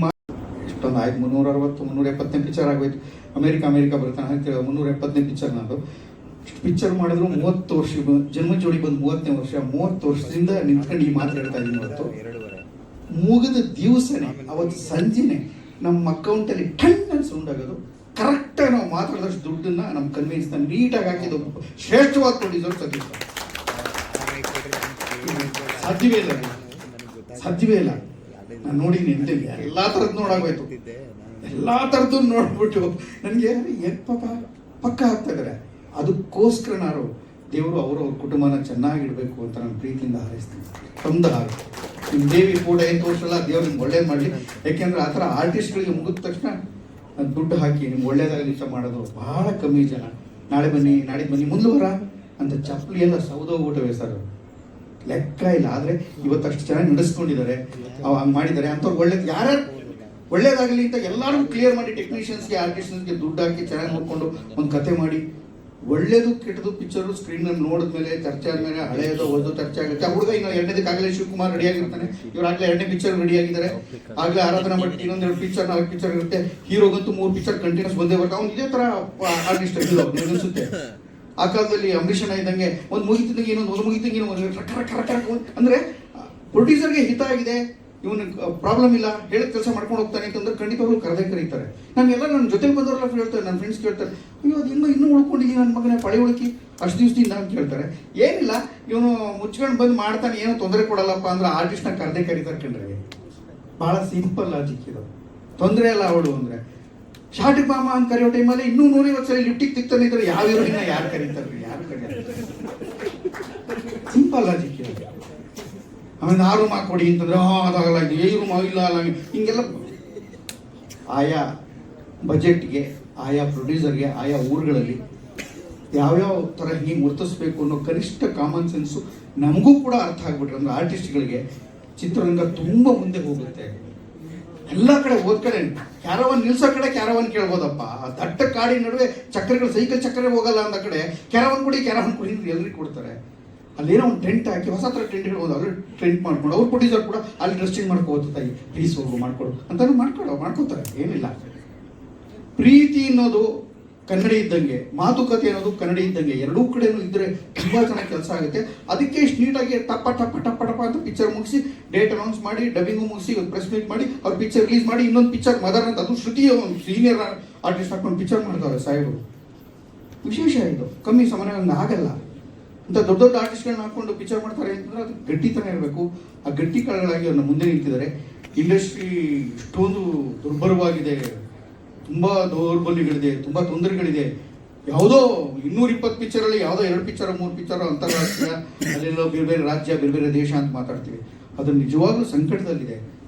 ಇಷ್ಟೊಂದು ಆಯ್ತು, 360-370ನೇ ಪಿಕ್ಚರ್ ಆಗೋಯ್ತು. ಅಮೇರಿಕಾ ಬರ್ತಾನೆ ಅಂತೇಳಿ 370ನೇ ಪಿಕ್ಚರ್. ನಾನು ಇಷ್ಟು ಪಿಕ್ಚರ್ ಮಾಡಿದ್ರು 30 ವರ್ಷ, ಜನ್ಮ ಜೋಡಿ ಬಂದು 30ನೇ ವರ್ಷ. 30 ವರ್ಷದಿಂದ ನಿಂತ್ಕೊಂಡು ಈ ಮಾತು ಹೇಳ್ತಾ ಇದ್ದೀನಿ. ಇವತ್ತು ಮುಗಿದ ದಿವಸನೇ, ಅವತ್ತು ಸಂಜೆನೆ ನಮ್ಮ ಅಕೌಂಟಲ್ಲಿ ಟನ್ ಅಂತ ಸೌಂಡ್ ಆಗೋದು. ಕರೆಕ್ಟಾಗಿ ನಾವು ಮಾತಾಡಿದಷ್ಟು ದುಡ್ಡನ್ನ ನಮ್ಮ ಕನ್ವಿನ್ಸ್ನ ನೀಟಾಗಿ ಹಾಕಿದ್ದು ಶ್ರೇಷ್ಠವಾದ ಪ್ರೊಡ್ಯೂಸರ್ ಸತೀಶ್. ಸಾಧ್ಯವೇ ಇಲ್ಲ. ನಾನು ನೋಡಿದ್ದೀನಿ ಎಂತ ಎಲ್ಲ ಥರದ್ದು ನೋಡಾಗೋಯ್ತು. ಎಲ್ಲ ಥರದ್ದು ನೋಡ್ಬಿಟ್ಟು ನನಗೆ ಏನು ಪಕ್ಕ ಆಗ್ತಾ ಇದ್ದಾರೆ. ಅದಕ್ಕೋಸ್ಕರ ನಾನು ದೇವರು ಅವ್ರ ಕುಟುಂಬನ ಚೆನ್ನಾಗಿಡಬೇಕು ಅಂತ ನಾನು ಪ್ರೀತಿಯಿಂದ ಹಾರೈಸ್ತೀನಿ. ತಂದ ಹಾಗೆ ನಿಮ್ಮ ದೇವಿ ಕೂಡ ಏನು ತೋರಿಸಲ್ಲ, ದೇವ್ರು ನಿಮ್ಗೆ ಒಳ್ಳೇದು ಮಾಡಲಿ. ಯಾಕೆಂದ್ರೆ ಆ ಥರ ಆರ್ಟಿಸ್ಟ್ಗಳಿಗೆ ಮುಗಿದ ತಕ್ಷಣ ದುಡ್ಡು ಹಾಕಿ ನಿಮ್ಗೆ ಒಳ್ಳೇದಾಗಲಿ ಇಷ್ಟ ಮಾಡೋದು ಭಾಳ ಕಮ್ಮಿ ಜನ. ನಾಳೆ ಬನ್ನಿ, ನಾಡಿದ್ದು ಬನ್ನಿ, ಮುಂದುವರ ಅಂತ ಚಪ್ಪಲಿ ಎಲ್ಲ ಸೌದೋಗ್ಬಿಟ್ಟವೆ ಸರ್, ಲೆಕ್ಕ ಇಲ್ಲ. ಆದರೆ ಇವತ್ತು ಅಷ್ಟು ಚೆನ್ನಾಗಿ ನಡೆಸ್ಕೊಂಡಿದ್ದಾರೆ, ಹಂಗೆ ಮಾಡಿದ್ದಾರೆ. ಅಂಥವ್ರು ಯಾರ್ಯಾರು ಒಳ್ಳೇದಾಗಲಿ ಅಂತ ಎಲ್ಲರಿಗೂ ಕ್ಲಿಯರ್ ಮಾಡಿ, ಟೆಕ್ನಿಷಿಯನ್ಸ್ಗೆ, ಆರ್ಟಿಸ್ಟ್ಸ್ಗೆ ದುಡ್ಡು ಹಾಕಿ ಚೆನ್ನಾಗಿ ನೋಡಿಕೊಂಡು ಒಂದು ಕತೆ ಮಾಡಿ, ಒಳ್ಳೇದು ಕೆಟ್ಟದು ಪಿಕ್ಚರು ಸ್ಕ್ರೀನಲ್ಲಿ ನೋಡಿದ್ಮೇಲೆ ಚರ್ಚೆ ಆದಮೇಲೆ ಹಳೆಯದು ಹೊಸದು ಚರ್ಚೆ ಆಗುತ್ತೆ. ಆ ಹುಡುಗ ಇನ್ನು 2ನೇದಕ್ಕಾಗಲೇ ಶಿವಕುಮಾರ್ ರೆಡಿಯಾಗಿರ್ತಾನೆ, ಇವರಾಗಲೇ 2ನೇ ಪಿಕ್ಚರ್ ರೆಡಿಯಾಗಿದ್ದಾರೆ. ಆಗಲೇ ಆರಾಧನಾ ಭಟ್ ಇನ್ನೊಂದು 2 ಪಿಕ್ಚರ್ 4 ಪಿಕ್ಚರ್ ಇರುತ್ತೆ. ಹೀರೋಗಂತೂ 3 ಪಿಕ್ಚರ್ ಕಂಟಿನ್ಯೂಸ್ ಬಂದೇ ಬರ್ತಾವೆ. ಅವ್ನು ಇದೇ ಥರ ಆರ್ಟಿಸ್ಟ್ ಅನಿಸುತ್ತೆ. ಆ ಕಾಲದಲ್ಲಿ ಅಂಬರೀಷನ ಇದ್ದಂಗೆ ಒಂದು ಮುಗಿತಿದ್ದಂಗೆ ಇನ್ನೊಂದು ಮುಗಿತಿದ್ದಂಗೆ ಇನ್ನೊಂದು ಅಂದರೆ ಪ್ರೊಡ್ಯೂಸರ್ಗೆ ಹಿತ ಆಗಿದೆ, ಇವನು ಪ್ರಾಬ್ಲಮ್ ಇಲ್ಲ, ಹೇಳಿದ ಕೆಲಸ ಮಾಡ್ಕೊಂಡು ಹೋಗ್ತಾನೆ ಅಂತಂದ್ರೆ ಖಂಡಿತವಾಗ್ಲೂ ಕರೆದೇ ಕರೀತಾರೆ. ನಾನೆಲ್ಲ ನನ್ನ ಜೊತೆಲಿ ಬಂದವರೆಲ್ಲ ಹೇಳ್ತಾರೆ, ನನ್ನ ಫ್ರೆಂಡ್ಸ್ ಕೇಳ್ತಾರೆ, ಅಯ್ಯೋ ಅದು ಇನ್ನೂ ಉಳ್ಕೊಂಡಿದ್ದೀನಿ ನನ್ನ ಮಗನೇ ಪಳಿ ಉಳುಕಿ ಅಷ್ಟು ದಿವಸದಿಂದ ಅಂತ ಕೇಳ್ತಾರೆ. ಏನಿಲ್ಲ, ಇವನು ಮುಚ್ಕೊಂಡು ಬಂದು ಮಾಡ್ತಾನೆ, ಏನೋ ತೊಂದರೆ ಕೊಡಲ್ಲಪ್ಪ ಅಂದ್ರೆ ಆರ್ಟಿಸ್ಟ್ನ ಕರೆದೇ ಕರೀತಾರೆ ಕಣ್ರಿ. ಭಾಳ ಸಿಂಪಲ್ ಲಾಜಿಕ್ ಇದು, ತೊಂದರೆ ಅಲ್ಲ ಅವಳು ಅಂದರೆ. ಶಾಟಿ ಪಾಮ ಅಂತ ಕರೆಯೋ ಟೈಮಲ್ಲಿ ಇನ್ನೂ 150 ಸಲ ಲಿಫ್ಟಿಗೆ ತಿಕ್ತಾನೆ ಇದ್ರೆ ಯಾವ ಹೀರೋಯಿನ್ನ ಯಾರು ಕರೀತಾರೆ? ಯಾರು ಕರೀತಾರೆ? ಸಿಂಪಲ್ ಲಾಜಿಕ್ ಇದು. ಆಮೇಲೆ ಆ ರೂಮ್ ಹಾಕೊಡಿ ಅಂತಂದ್ರೆ ಅದಾಗಲ್ಲ, ಇದು ಈ ರೂಮ್ ಇಲ್ಲ ಅಲ್ಲ, ಹಿಂಗೆಲ್ಲ ಆಯಾ ಬಜೆಟ್ಗೆ, ಆಯಾ ಪ್ರೊಡ್ಯೂಸರ್ಗೆ, ಆಯಾ ಊರುಗಳಲ್ಲಿ ಯಾವ್ಯಾವ ಥರ ಹೀಗೆ ವರ್ತಿಸ್ಬೇಕು ಅನ್ನೋ ಕನಿಷ್ಠ ಕಾಮನ್ ಸೆನ್ಸು ನಮಗೂ ಕೂಡ ಅರ್ಥ ಆಗ್ಬಿಟ್ರೆ ಅಂದ್ರೆ ಆರ್ಟಿಸ್ಟ್ಗಳಿಗೆ ಚಿತ್ರರಂಗ ತುಂಬ ಮುಂದೆ ಹೋಗುತ್ತೆ. ಎಲ್ಲ ಕಡೆ ಹೋದ ಕಡೆ ಕ್ಯಾರವನ್ ನಿಲ್ಸೋ ಕಡೆ ಕ್ಯಾರವನ್ ಕೇಳ್ಬೋದಪ್ಪ. ದಟ್ಟ ಕಾಡಿನ ನಡುವೆ ಚಕ್ರಗಳು, ಸೈಕಲ್ ಚಕ್ರ ಹೋಗಲ್ಲ ಅಂದ ಕಡೆ ಕ್ಯಾರವನ್ ಕೊಡಿ ಎಲ್ರಿಗೂ ಕೊಡ್ತಾರೆ. ಅಲ್ಲೇನೋ ಒಂದು ಟೆಂಟ್ ಹಾಕಿ ಹೊಸ ಥರ ಟೆಂಟ್ಗಳು ಹೋದ ಅಲ್ಲಿ ಟೆಂಟ್ ಮಾಡ್ಕೊಂಡು ಅವ್ರ ಪ್ರೊಡ್ಯೂಸರ್ ಕೂಡ ಅಲ್ಲಿ ಡ್ರೆಸ್ಸಿಂಗ್ ಮಾಡ್ಕೋಬೋದು, ತಾಯಿ ಪ್ಲೀಸ್ ಹೋಗು ಮಾಡ್ಕೊಡು ಅಂತಾನು ಮಾಡ್ಕೋತಾರೆ. ಏನಿಲ್ಲ, ಪ್ರೀತಿ ಅನ್ನೋದು ಕನ್ನಡಿ ಇದ್ದಂಗೆ, ಮಾತುಕತೆ ಅನ್ನೋದು ಕನ್ನಡಿ ಇದ್ದಂಗೆ. ಎರಡೂ ಕಡೆನೂ ಇದ್ರೆ ತುಂಬಾ ಚೆನ್ನಾಗಿ ಕೆಲಸ ಆಗುತ್ತೆ. ಅದಕ್ಕೆ ಇಷ್ಟು ನೀಟಾಗಿ ಟಪ್ಪ ಟಪ್ಪ ಟಪ್ಪ ಟಪ್ಪ ಅಂತ ಪಿಕ್ಚರ್ ಮುಗಿಸಿ, ಡೇಟ್ ಅನೌನ್ಸ್ ಮಾಡಿ, ಡಬ್ಬಿಂಗು ಮುಗಿಸಿ, ಒಂದು ಪ್ರೆಸ್ ಮೀಟ್ ಮಾಡಿ, ಅವ್ರ ಪಿಕ್ಚರ್ ರಿಲೀಸ್ ಮಾಡಿ, ಇನ್ನೊಂದು ಪಿಕ್ಚರ್ ಮದರ್ ಅಂತ, ಅದು ಶ್ರುತಿಯ ಒಂದು ಸೀನಿಯರ್ ಆರ್ಟಿಸ್ಟ್ ಹಾಕೊಂಡು ಪಿಕ್ಚರ್ ಮಾಡ್ತಾರೆ ಸಾಹೇಬರು. ವಿಶೇಷ ಇದು, ಕಮ್ಮಿ ಸಮಯ ಹಂಗೆ ಆಗಲ್ಲ. ಅಂತ ದೊಡ್ಡ ದೊಡ್ಡ ಆರ್ಟಿಸ್ಟ್ಗಳನ್ನ ಹಾಕೊಂಡು ಪಿಕ್ಚರ್ ಮಾಡ್ತಾರೆ ಅಂತಂದ್ರೆ ಅದು ಗಟ್ಟಿತನ ಇರಬೇಕು. ಆ ಗಟ್ಟಿ ಕಳೆಗಳಾಗಿ ಅವ್ರನ್ನ ಮುಂದೆ ನಿಂತಿದ್ದಾರೆ. ಇಂಡಸ್ಟ್ರಿ ಇಷ್ಟೊಂದು ದುರ್ಬಲವಾಗಿದೆ, ತುಂಬಾ ದೌರ್ಬಲ್ಯಗಳಿದೆ, ತುಂಬಾ ತೊಂದರೆಗಳಿದೆ. ಯಾವುದೋ 220 ಪಿಕ್ಚರಲ್ಲಿ ಯಾವುದೋ 2 ಪಿಕ್ಚರ್ 3 ಪಿಕ್ಚರ್ ಅಂತಾರಾಷ್ಟ್ರೀಯ, ಅಲ್ಲೆಲ್ಲೋ ಬೇರೆ ಬೇರೆ ರಾಜ್ಯ, ಬೇರೆ ಬೇರೆ ದೇಶ ಅಂತ ಮಾತಾಡ್ತೀವಿ. ಅದು ನಿಜವಾಗ್ಲೂ ಸಂಕಟದಲ್ಲಿದೆ.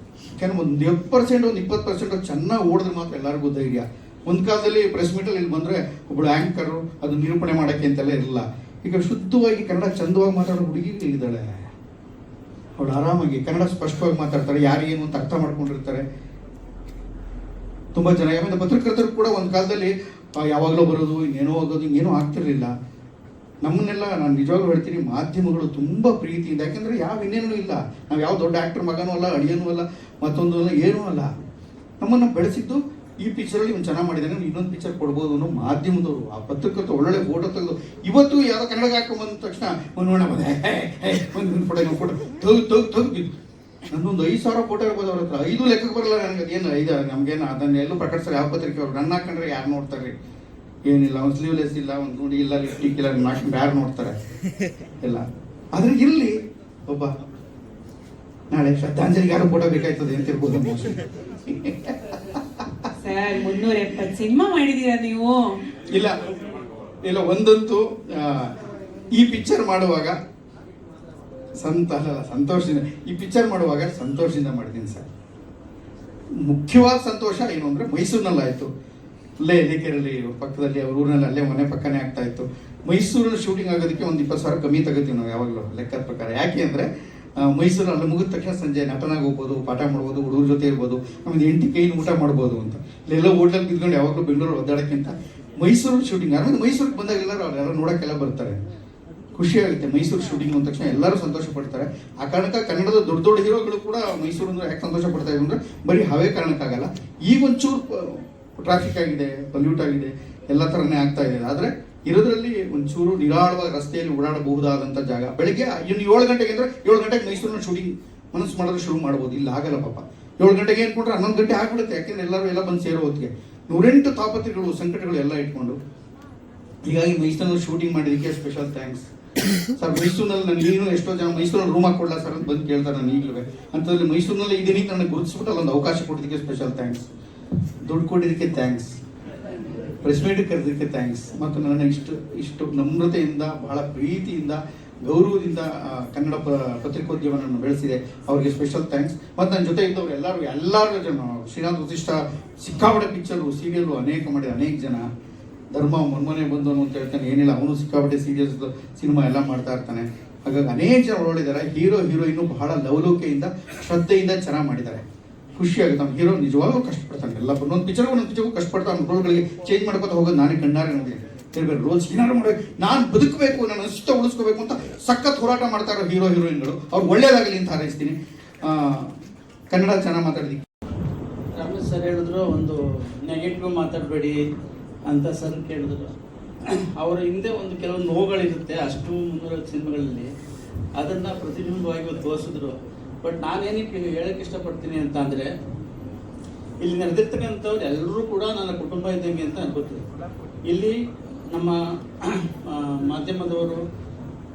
ಯಾಕಂದ್ರೆ ಒಂದು 10%, ಒಂದು 20% ಚೆನ್ನಾಗಿ ಓಡಿದ್ರೆ ಮಾತ್ರ ಎಲ್ಲರಿಗೂ ಧೈರ್ಯ. ಒಂದು ಕಾಲದಲ್ಲಿ ಪ್ರೆಸ್ ಮೀಟಲ್ಲಿ ಇಲ್ಲಿ ಬಂದರೆ ಒಬ್ಬಳು ಆ್ಯಂಕರು ಅದು ನಿರೂಪಣೆ ಮಾಡೋಕ್ಕೆ ಅಂತೆಲ್ಲ ಇರಲಿಲ್ಲ. ಈಗ ಶುದ್ಧವಾಗಿ ಕನ್ನಡ ಚಂದವಾಗಿ ಮಾತಾಡೋ ಹುಡುಗಿ ಇದ್ದಾಳೆ. ಅವಳು ಆರಾಮಾಗಿ ಕನ್ನಡ ಸ್ಪಷ್ಟವಾಗಿ ಮಾತಾಡ್ತಾರೆ, ಯಾರಿಗೇನು ಅಂತ ಅರ್ಥ ಮಾಡ್ಕೊಂಡಿರ್ತಾರೆ. ತುಂಬ ಜನ ಯಾಕಂದ್ರೆ ಪತ್ರಕರ್ತರು ಕೂಡ ಒಂದು ಕಾಲದಲ್ಲಿ ಯಾವಾಗಲೂ ಬರೋದು, ಇನ್ನೇನೋ ಆಗೋದು, ಹಿಂಗೇನೋ ಆಗ್ತಿರ್ಲಿಲ್ಲ. ನಮ್ಮನ್ನೆಲ್ಲ ನಾನು ನಿಜವಾಗ್ಲೂ ಹೇಳ್ತೀನಿ, ಮಾಧ್ಯಮಗಳು ತುಂಬ ಪ್ರೀತಿಯಿಂದ, ಯಾಕೆಂದರೆ ಯಾವ ಇನ್ನೇನೂ ಇಲ್ಲ, ನಾವು ಯಾವ ದೊಡ್ಡ ಆ್ಯಕ್ಟರ್ ಮಗನೂ ಅಲ್ಲ, ಅಳಿಯನೂ ಅಲ್ಲ, ಮತ್ತೊಂದು ಅಲ್ಲ, ಏನೂ ಅಲ್ಲ. ನಮ್ಮನ್ನು ಬೆಳೆಸಿದ್ದು ಈ ಪಿಕ್ಚರಲ್ಲಿ ಒಂದು ಚೆನ್ನಾಗಿ ಮಾಡಿದ್ದಾನೆ, ಇನ್ನೊಂದು ಪಿಕ್ಚರ್ ಕೊಡ್ಬೋದು ಅನ್ನೋ ಮಾಧ್ಯಮದವರು. ಆ ಪತ್ರಕರ್ತರು ಒಳ್ಳೊಳ್ಳೆ ಫೋಟೋ ತೆಗೆದು ಇವತ್ತು ಯಾವುದೋ ಕನ್ನಡಕ್ಕೆ ಹಾಕೊಂಬಂದ ತಕ್ಷಣ ಒಂದು ನೋಡ ಒಂದು ಫೋಟೋ ತೆಗ್ದು ನನ್ನೊಂದು 5,000 ಫೋಟೋ ಇರ್ಬೋದು ಅವ್ರ ಹತ್ರ. 5 ಲೆಕ್ಕಕ್ಕೆ ಬರಲ್ಲ ನನಗೆ. ಅದೇನು 5 ನಮಗೇನು ಅದನ್ನು ಎಲ್ಲೂ ಪ್ರಕಟಿಸ್ತಾರೆ ಯಾವ ಪತ್ರಿಕೆ ಅವರು. ನನ್ನ ಹಾಕೊಂಡ್ರೆ ಯಾರು ನೋಡ್ತಾರೆ? ಏನಿಲ್ಲ, ಒಂದು ಸ್ಲೀವ್ಲೆಸ್ ಇಲ್ಲ, ಒಂದು ನೋಡಿ ಇಲ್ಲ, ಲಿಪ್ಟಿಕ್ ಇಲ್ಲ, ಹಾಕೊಂಡು ಯಾರು ನೋಡ್ತಾರೆ? ಇಲ್ಲ. ಆದರೆ ಇರಲಿ, ಒಬ್ಬ ನಾಳೆ ಶ್ರದ್ಧಾಂಜಲಿಗೆ ಯಾರು ಫೋಟೋ ಬೇಕಾಯ್ತದೆ ಅಂತ ಇರ್ಬೋದು ಮೋಸ್ಟ್ಲಿ. ಸರ್ 370 ಸಿನಿಮಾ ಮಾಡಿದೀರಾ ನೀವು? ಇಲ್ಲ ಇಲ್ಲ, ಒಂದಂತೂ ಈ ಪಿಕ್ಚರ್ ಮಾಡುವಾಗ ಸಂತೋಷದಿಂದ, ಈ ಪಿಕ್ಚರ್ ಮಾಡುವಾಗ ಸಂತೋಷದಿಂದ ಮಾಡಿದ್ದೀನಿ ಸರ್. ಮುಖ್ಯವಾದ ಸಂತೋಷ ಏನು ಅಂದರೆ ಮೈಸೂರಿನಲ್ಲಾಯಿತು. ಅಲ್ಲೇ ಎಲ್ಲಿಕೆರೆಯಲ್ಲಿ ಪಕ್ಕದಲ್ಲಿ ಅವ್ರ ಊರಿನಲ್ಲಿ, ಅಲ್ಲೇ ಮನೆ ಪಕ್ಕನೇ ಆಗ್ತಾ ಇತ್ತು. ಮೈಸೂರಲ್ಲಿ ಶೂಟಿಂಗ್ ಆಗೋದಕ್ಕೆ ಒಂದು 20,000 ಕಮ್ಮಿ ತಗೋತೀವಿ ನಾವು ಯಾವಾಗಲೂ ಲೆಕ್ಕದ ಪ್ರಕಾರ. ಯಾಕೆ ಅಂದರೆ ಮೈಸೂರಲ್ಲಿ ಅಲ್ಲಿ ಮುಗಿದ ತಕ್ಷಣ ಸಂಜೆ ನಟನಾಗಿ ಹೋಗ್ಬೋದು, ಪಾಠ ಮಾಡ್ಬೋದು, ಹುಡುಗರ ಜೊತೆ ಇರ್ಬೋದು, ನಮ್ದು 8 ಕೈಯಿಂದ ಊಟ ಮಾಡ್ಬೋದು ಅಂತ. ಇಲ್ಲೆಲ್ಲ ಹೋಟೆಲ್ ಬಿದ್ಕೊಂಡು ಯಾವಾಗಲೂ ಬೆಂಗಳೂರು ಒದ್ದಾಡೋಕ್ಕಿಂತ ಮೈಸೂರಲ್ಲಿ ಶೂಟಿಂಗ್. ಆಮೇಲೆ ಮೈಸೂರಿಗೆ ಬಂದಾಗ ಎಲ್ಲರೂ ಅವರೆಲ್ಲ ನೋಡೋಕ್ಕೆಲ್ಲ ಬರ್ತಾರೆ, ಖುಷಿ ಆಗುತ್ತೆ. ಮೈಸೂರು ಶೂಟಿಂಗ್ ಅಂದ ತಕ್ಷಣ ಎಲ್ಲರೂ ಸಂತೋಷ ಪಡ್ತಾರೆ. ಆ ಕಾರಣಕ್ಕೆ ಕನ್ನಡದ ದೊಡ್ಡ ದೊಡ್ಡ ಹೀರೋಗಳು ಕೂಡ ಮೈಸೂರು ಅಂದ್ರೆ ಯಾಕೆ ಸಂತೋಷ ಪಡ್ತಾ ಇದ್ರು ಅಂದರೆ ಬರೀ ಹವೇ ಕಾರಣಕ್ಕಾಗಲ್ಲ. ಈಗ ಒಂಚೂರು ಟ್ರಾಫಿಕ್ ಆಗಿದೆ, ಪಲ್ಯೂಟ್ ಆಗಿದೆ, ಎಲ್ಲ ಥರನೇ ಆಗ್ತಾ ಇದೆ. ಆದರೆ ಇರೋದ್ರಲ್ಲಿ ಒಂಚೂರು ನಿರಾಳವಾಗಿ ರಸ್ತೆಯಲ್ಲಿ ಓಡಾಡಬಹುದಾದಂಥ ಜಾಗ. ಬೆಳಿಗ್ಗೆ ಇನ್ನು 7 ಗಂಟೆಗೆ ಅಂದರೆ 7 ಗಂಟೆಗೆ ಮೈಸೂರಿನ ಶೂಟಿಂಗ್ ಮನಸ್ಸು ಮಾಡೋದು ಶುರು ಮಾಡ್ಬೋದು. ಇಲ್ಲ ಆಗಲ್ಲ ಪಾಪ. 7 ಗಂಟೆಗೆ ಏನ್ಕೊಂಡ್ರೆ 11 ಗಂಟೆ ಆಗ್ಬಿಡುತ್ತೆ. ಯಾಕೆಂದ್ರೆ ಎಲ್ಲರೂ ಎಲ್ಲ ಬಂದು ಸೇರೋ ಹೊತ್ತಿಗೆ 108 ತಾಪತ್ರೆಗಳು, ಸಂಕಟಗಳು ಎಲ್ಲ ಇಟ್ಕೊಂಡು. ಹೀಗಾಗಿ ಮೈಸೂರಿನಲ್ಲಿ ಶೂಟಿಂಗ್ ಮಾಡಿದ್ದಕ್ಕೆ ಸ್ಪೆಷಲ್ ಥ್ಯಾಂಕ್ಸ್ ಸರ್. ಮೈಸೂರಿನಲ್ಲಿ ನಾನು ಈಗಲೂ ಎಷ್ಟೋ ಜನ ಮೈಸೂರಲ್ಲಿ ರೂಮ್ ಹಾಕೊಡ್ಲ ಸರ್ ಅಂತ ಬಂದು ಕೇಳ್ತಾರೆ. ನಾನು ಈಗಲೂ ಅಂತಂದ್ರೆ ಮೈಸೂರಿನಲ್ಲಿ ಇದೀನಿ, ನನಗೆ ಗುರುತಿಸ್ಬಿಟ್ಟು ಅಲ್ಲೊಂದು ಅವಕಾಶ ಕೊಟ್ಟಿದ್ದಕ್ಕೆ ಸ್ಪೆಷಲ್ ಥ್ಯಾಂಕ್ಸ್. ದುಡ್ಡು ಕೊಟ್ಟಿದ್ದಕ್ಕೆ ಥ್ಯಾಂಕ್ಸ್, ಪ್ರೆಸ್ ಮೀಟಿಗೆ ಕರೆದಕ್ಕೆ ಥ್ಯಾಂಕ್ಸ್. ಮತ್ತು ನನ್ನ ಇಷ್ಟು ನಮ್ರತೆಯಿಂದ, ಬಹಳ ಪ್ರೀತಿಯಿಂದ, ಗೌರವದಿಂದ ಕನ್ನಡ ಪತ್ರಿಕೋದ್ಯಮವನ್ನು ಬೆಳೆಸಿದೆ, ಅವ್ರಿಗೆ ಸ್ಪೆಷಲ್ ಥ್ಯಾಂಕ್ಸ್. ಮತ್ತು ನನ್ನ ಜೊತೆ ಇದ್ದವ್ರು ಎಲ್ಲರೂ ಜನ, ಶ್ರೀನಾಥ್ ವಸಿಷ್ಠ ಸಿಕ್ಕಾಪಟ್ಟೆ ಪಿಕ್ಚರು, ಸೀರಿಯಲ್ಲು ಅನೇಕ ಮಾಡಿದ ಅನೇಕ ಜನ. ಧರ್ಮ ಮೊನ್ನೆ ಬಂದವನು ಅಂತ ಹೇಳ್ತಾನೆ, ಏನಿಲ್ಲ, ಅವನು ಸಿಕ್ಕಾಪಟ್ಟೆ ಸೀರಿಯಲ್ಸ್ ಸಿನಿಮಾ ಎಲ್ಲ ಮಾಡ್ತಾ ಇರ್ತಾನೆ. ಹಾಗಾಗಿ ಅನೇಕ ಜನ ಒಳ್ಳಿದ್ದಾರೆ. ಹೀರೋ ಹೀರೋಯಿನ್ನು ಬಹಳ ಲವಲೋಕೆಯಿಂದ, ಶ್ರದ್ಧೆಯಿಂದ ಚೆನ್ನಾಗಿ ಮಾಡಿದ್ದಾರೆ. ಖುಷಿ ಆಗುತ್ತೆ. ನಮ್ಮ ಹೀರೋ ನಿಜವಾಗ್ಲೂ ಕಷ್ಟಪಡ್ತಾನೆ. ಎಲ್ಲ ಒಂದೊಂದು ಪಿಕ್ಚರ್ಗೂ ಕಷ್ಟಪಡ್ತಾನೆ. ರೋಲ್ಗಳಿಗೆ ಚೇಂಜ್ ಮಾಡ್ಕೊತಾ ಹೋಗೋದು ನಾನೇ ಕಣ್ಣಾರೆ ನೋಡಿದೆ. ಬೇರೆ ಬೇರೆ ರೋಲ್ಸ್ ಏನಾದ್ರು ಮಾಡಬೇಕು, ನಾನು ಬದುಕಬೇಕು, ನಾನು ಅಷ್ಟ ಉಳಿಸ್ಕೋಬೇಕು ಅಂತ ಸಖತ್ ಹೋರಾಟ ಮಾಡ್ತಾ ಇರೋ ಹೀರೋ ಹೀರೋಯಿನ್ಗಳು. ಅವ್ರು ಒಳ್ಳೇದಾಗಲಿ ಅಂತ ಹಾರೈಸ್ತೀನಿ. ಕನ್ನಡ ಚೆನ್ನಾಗಿ ಮಾತಾಡಿದ್ದೀನಿ. ರಮೇಶ್ ಸರ್ ಹೇಳಿದ್ರು ಒಂದು ನೆಗೆಟಿವ್ ಮಾತಾಡಬೇಡಿ ಅಂತ ಸರ್ ಕೇಳಿದ್ರು. ಅವರ ಹಿಂದೆ ಒಂದು ಕೆಲವೊಂದು ನೋವುಗಳಿರುತ್ತೆ, ಅಷ್ಟು 300 ಸಿನಿಮಾಗಳಲ್ಲಿ ಅದನ್ನು ಪ್ರತಿಬಿಂಬವಾಗಿ ತೋರಿಸಿದ್ರು. ಬಟ್ ನಾನೇನಕ್ಕೆ ಹೇಳಕ್ಕೆ ಇಷ್ಟಪಡ್ತೀನಿ ಅಂತ ಅಂದರೆ, ಇಲ್ಲಿ ನಡೆದಿರ್ತಕ್ಕಂಥವ್ರು ಎಲ್ಲರೂ ಕೂಡ ನನ್ನ ಕುಟುಂಬ ಇದ್ದಂಗೆ ಅಂತ ಅನ್ಕೋತೀವಿ. ಇಲ್ಲಿ ನಮ್ಮ ಮಾಧ್ಯಮದವರು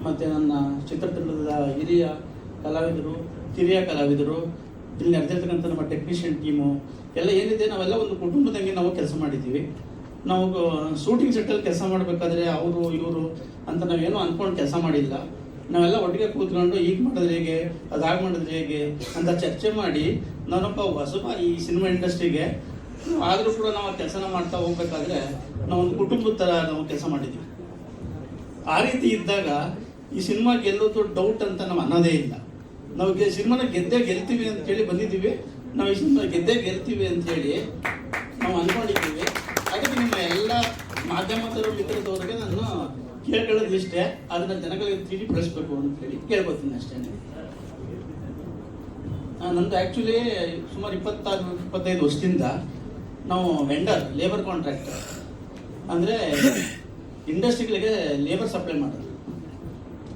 ಮತ್ತು ನನ್ನ ಚಿತ್ರತಂಡದ ಹಿರಿಯ ಕಲಾವಿದರು, ಕಿರಿಯ ಕಲಾವಿದರು, ಇಲ್ಲಿ ನಡೆದಿರ್ತಕ್ಕಂಥ ನಮ್ಮ ಟೆಕ್ನಿಷಿಯನ್ ಟೀಮು ಎಲ್ಲ ಏನಿದೆ, ನಾವೆಲ್ಲ ಒಂದು ಕುಟುಂಬದಂಗೆ ನಾವು ಕೆಲಸ ಮಾಡಿದ್ದೀವಿ. ನಾವು ಶೂಟಿಂಗ್ ಸೆಟ್ಟಲ್ಲಿ ಕೆಲಸ ಮಾಡಬೇಕಾದ್ರೆ ಅವರು ಇವರು ಅಂತ ನಾವೇನೋ ಅಂದ್ಕೊಂಡು ಕೆಲಸ ಮಾಡಿಲ್ಲ. ನಾವೆಲ್ಲ ಒಟ್ಟಿಗೆ ಕೂತ್ಕೊಂಡು ಈಗ ಮಾಡಿದ್ರೆ ಹೇಗೆ, ಅದಾಗಿ ಮಾಡಿದ್ರೆ ಹೇಗೆ ಅಂತ ಚರ್ಚೆ ಮಾಡಿ ನಾನೊಬ್ಬ ಹೊಸಬ ಈ ಸಿನಿಮಾ ಇಂಡಸ್ಟ್ರಿಗೆ. ಆದರೂ ಕೂಡ ನಾವು ಕೆಲಸನ ಮಾಡ್ತಾ ಹೋಗ್ಬೇಕಾದ್ರೆ ನಾವೊಂದು ಕುಟುಂಬದ ಥರ ನಾವು ಕೆಲಸ ಮಾಡಿದ್ದೀವಿ. ಆ ರೀತಿ ಇದ್ದಾಗ ಈ ಸಿನಿಮಾ ಗೆಲ್ಲೋದು ಡೌಟ್ ಅಂತ ನಾವು ಅನ್ನೋದೇ ಇಲ್ಲ. ನಾವು ಸಿನಿಮಾನ ಗೆಲ್ತೀವಿ ಅಂತೇಳಿ ಬಂದಿದ್ದೀವಿ. ನಾವು ಈ ಸಿನಿಮಾ ಗೆಲ್ತೀವಿ ಅಂತೇಳಿ ನಾವು ಅಂದ್ಕೊಂಡಿದ್ದೀವಿ. ಅದಕ್ಕೆ ನಿಮ್ಮ ಎಲ್ಲ ಮಾಧ್ಯಮದವರು, ಮಿತ್ರದವರಿಗೆ ನಾನು ಕೇಳ್ಕೊಳ್ಳೋದು ಇಷ್ಟೇ, ಅದನ್ನ ಜನಗಳಿಗೆ ತಿಳಿಪಡಿಸ್ಬೇಕು ಅಂತೇಳಿ ಕೇಳ್ಕೊತೀನಿ ಅಷ್ಟೇ. ನಂದು ಆ್ಯಕ್ಚುಲಿ ಸುಮಾರು 26-25 ವರ್ಷದಿಂದ ನಾವು ವೆಂಡರ್, ಲೇಬರ್ ಕಾಂಟ್ರಾಕ್ಟರ್. ಅಂದರೆ ಇಂಡಸ್ಟ್ರಿಗಳಿಗೆ ಲೇಬರ್ ಸಪ್ಲೈ ಮಾಡೋದು.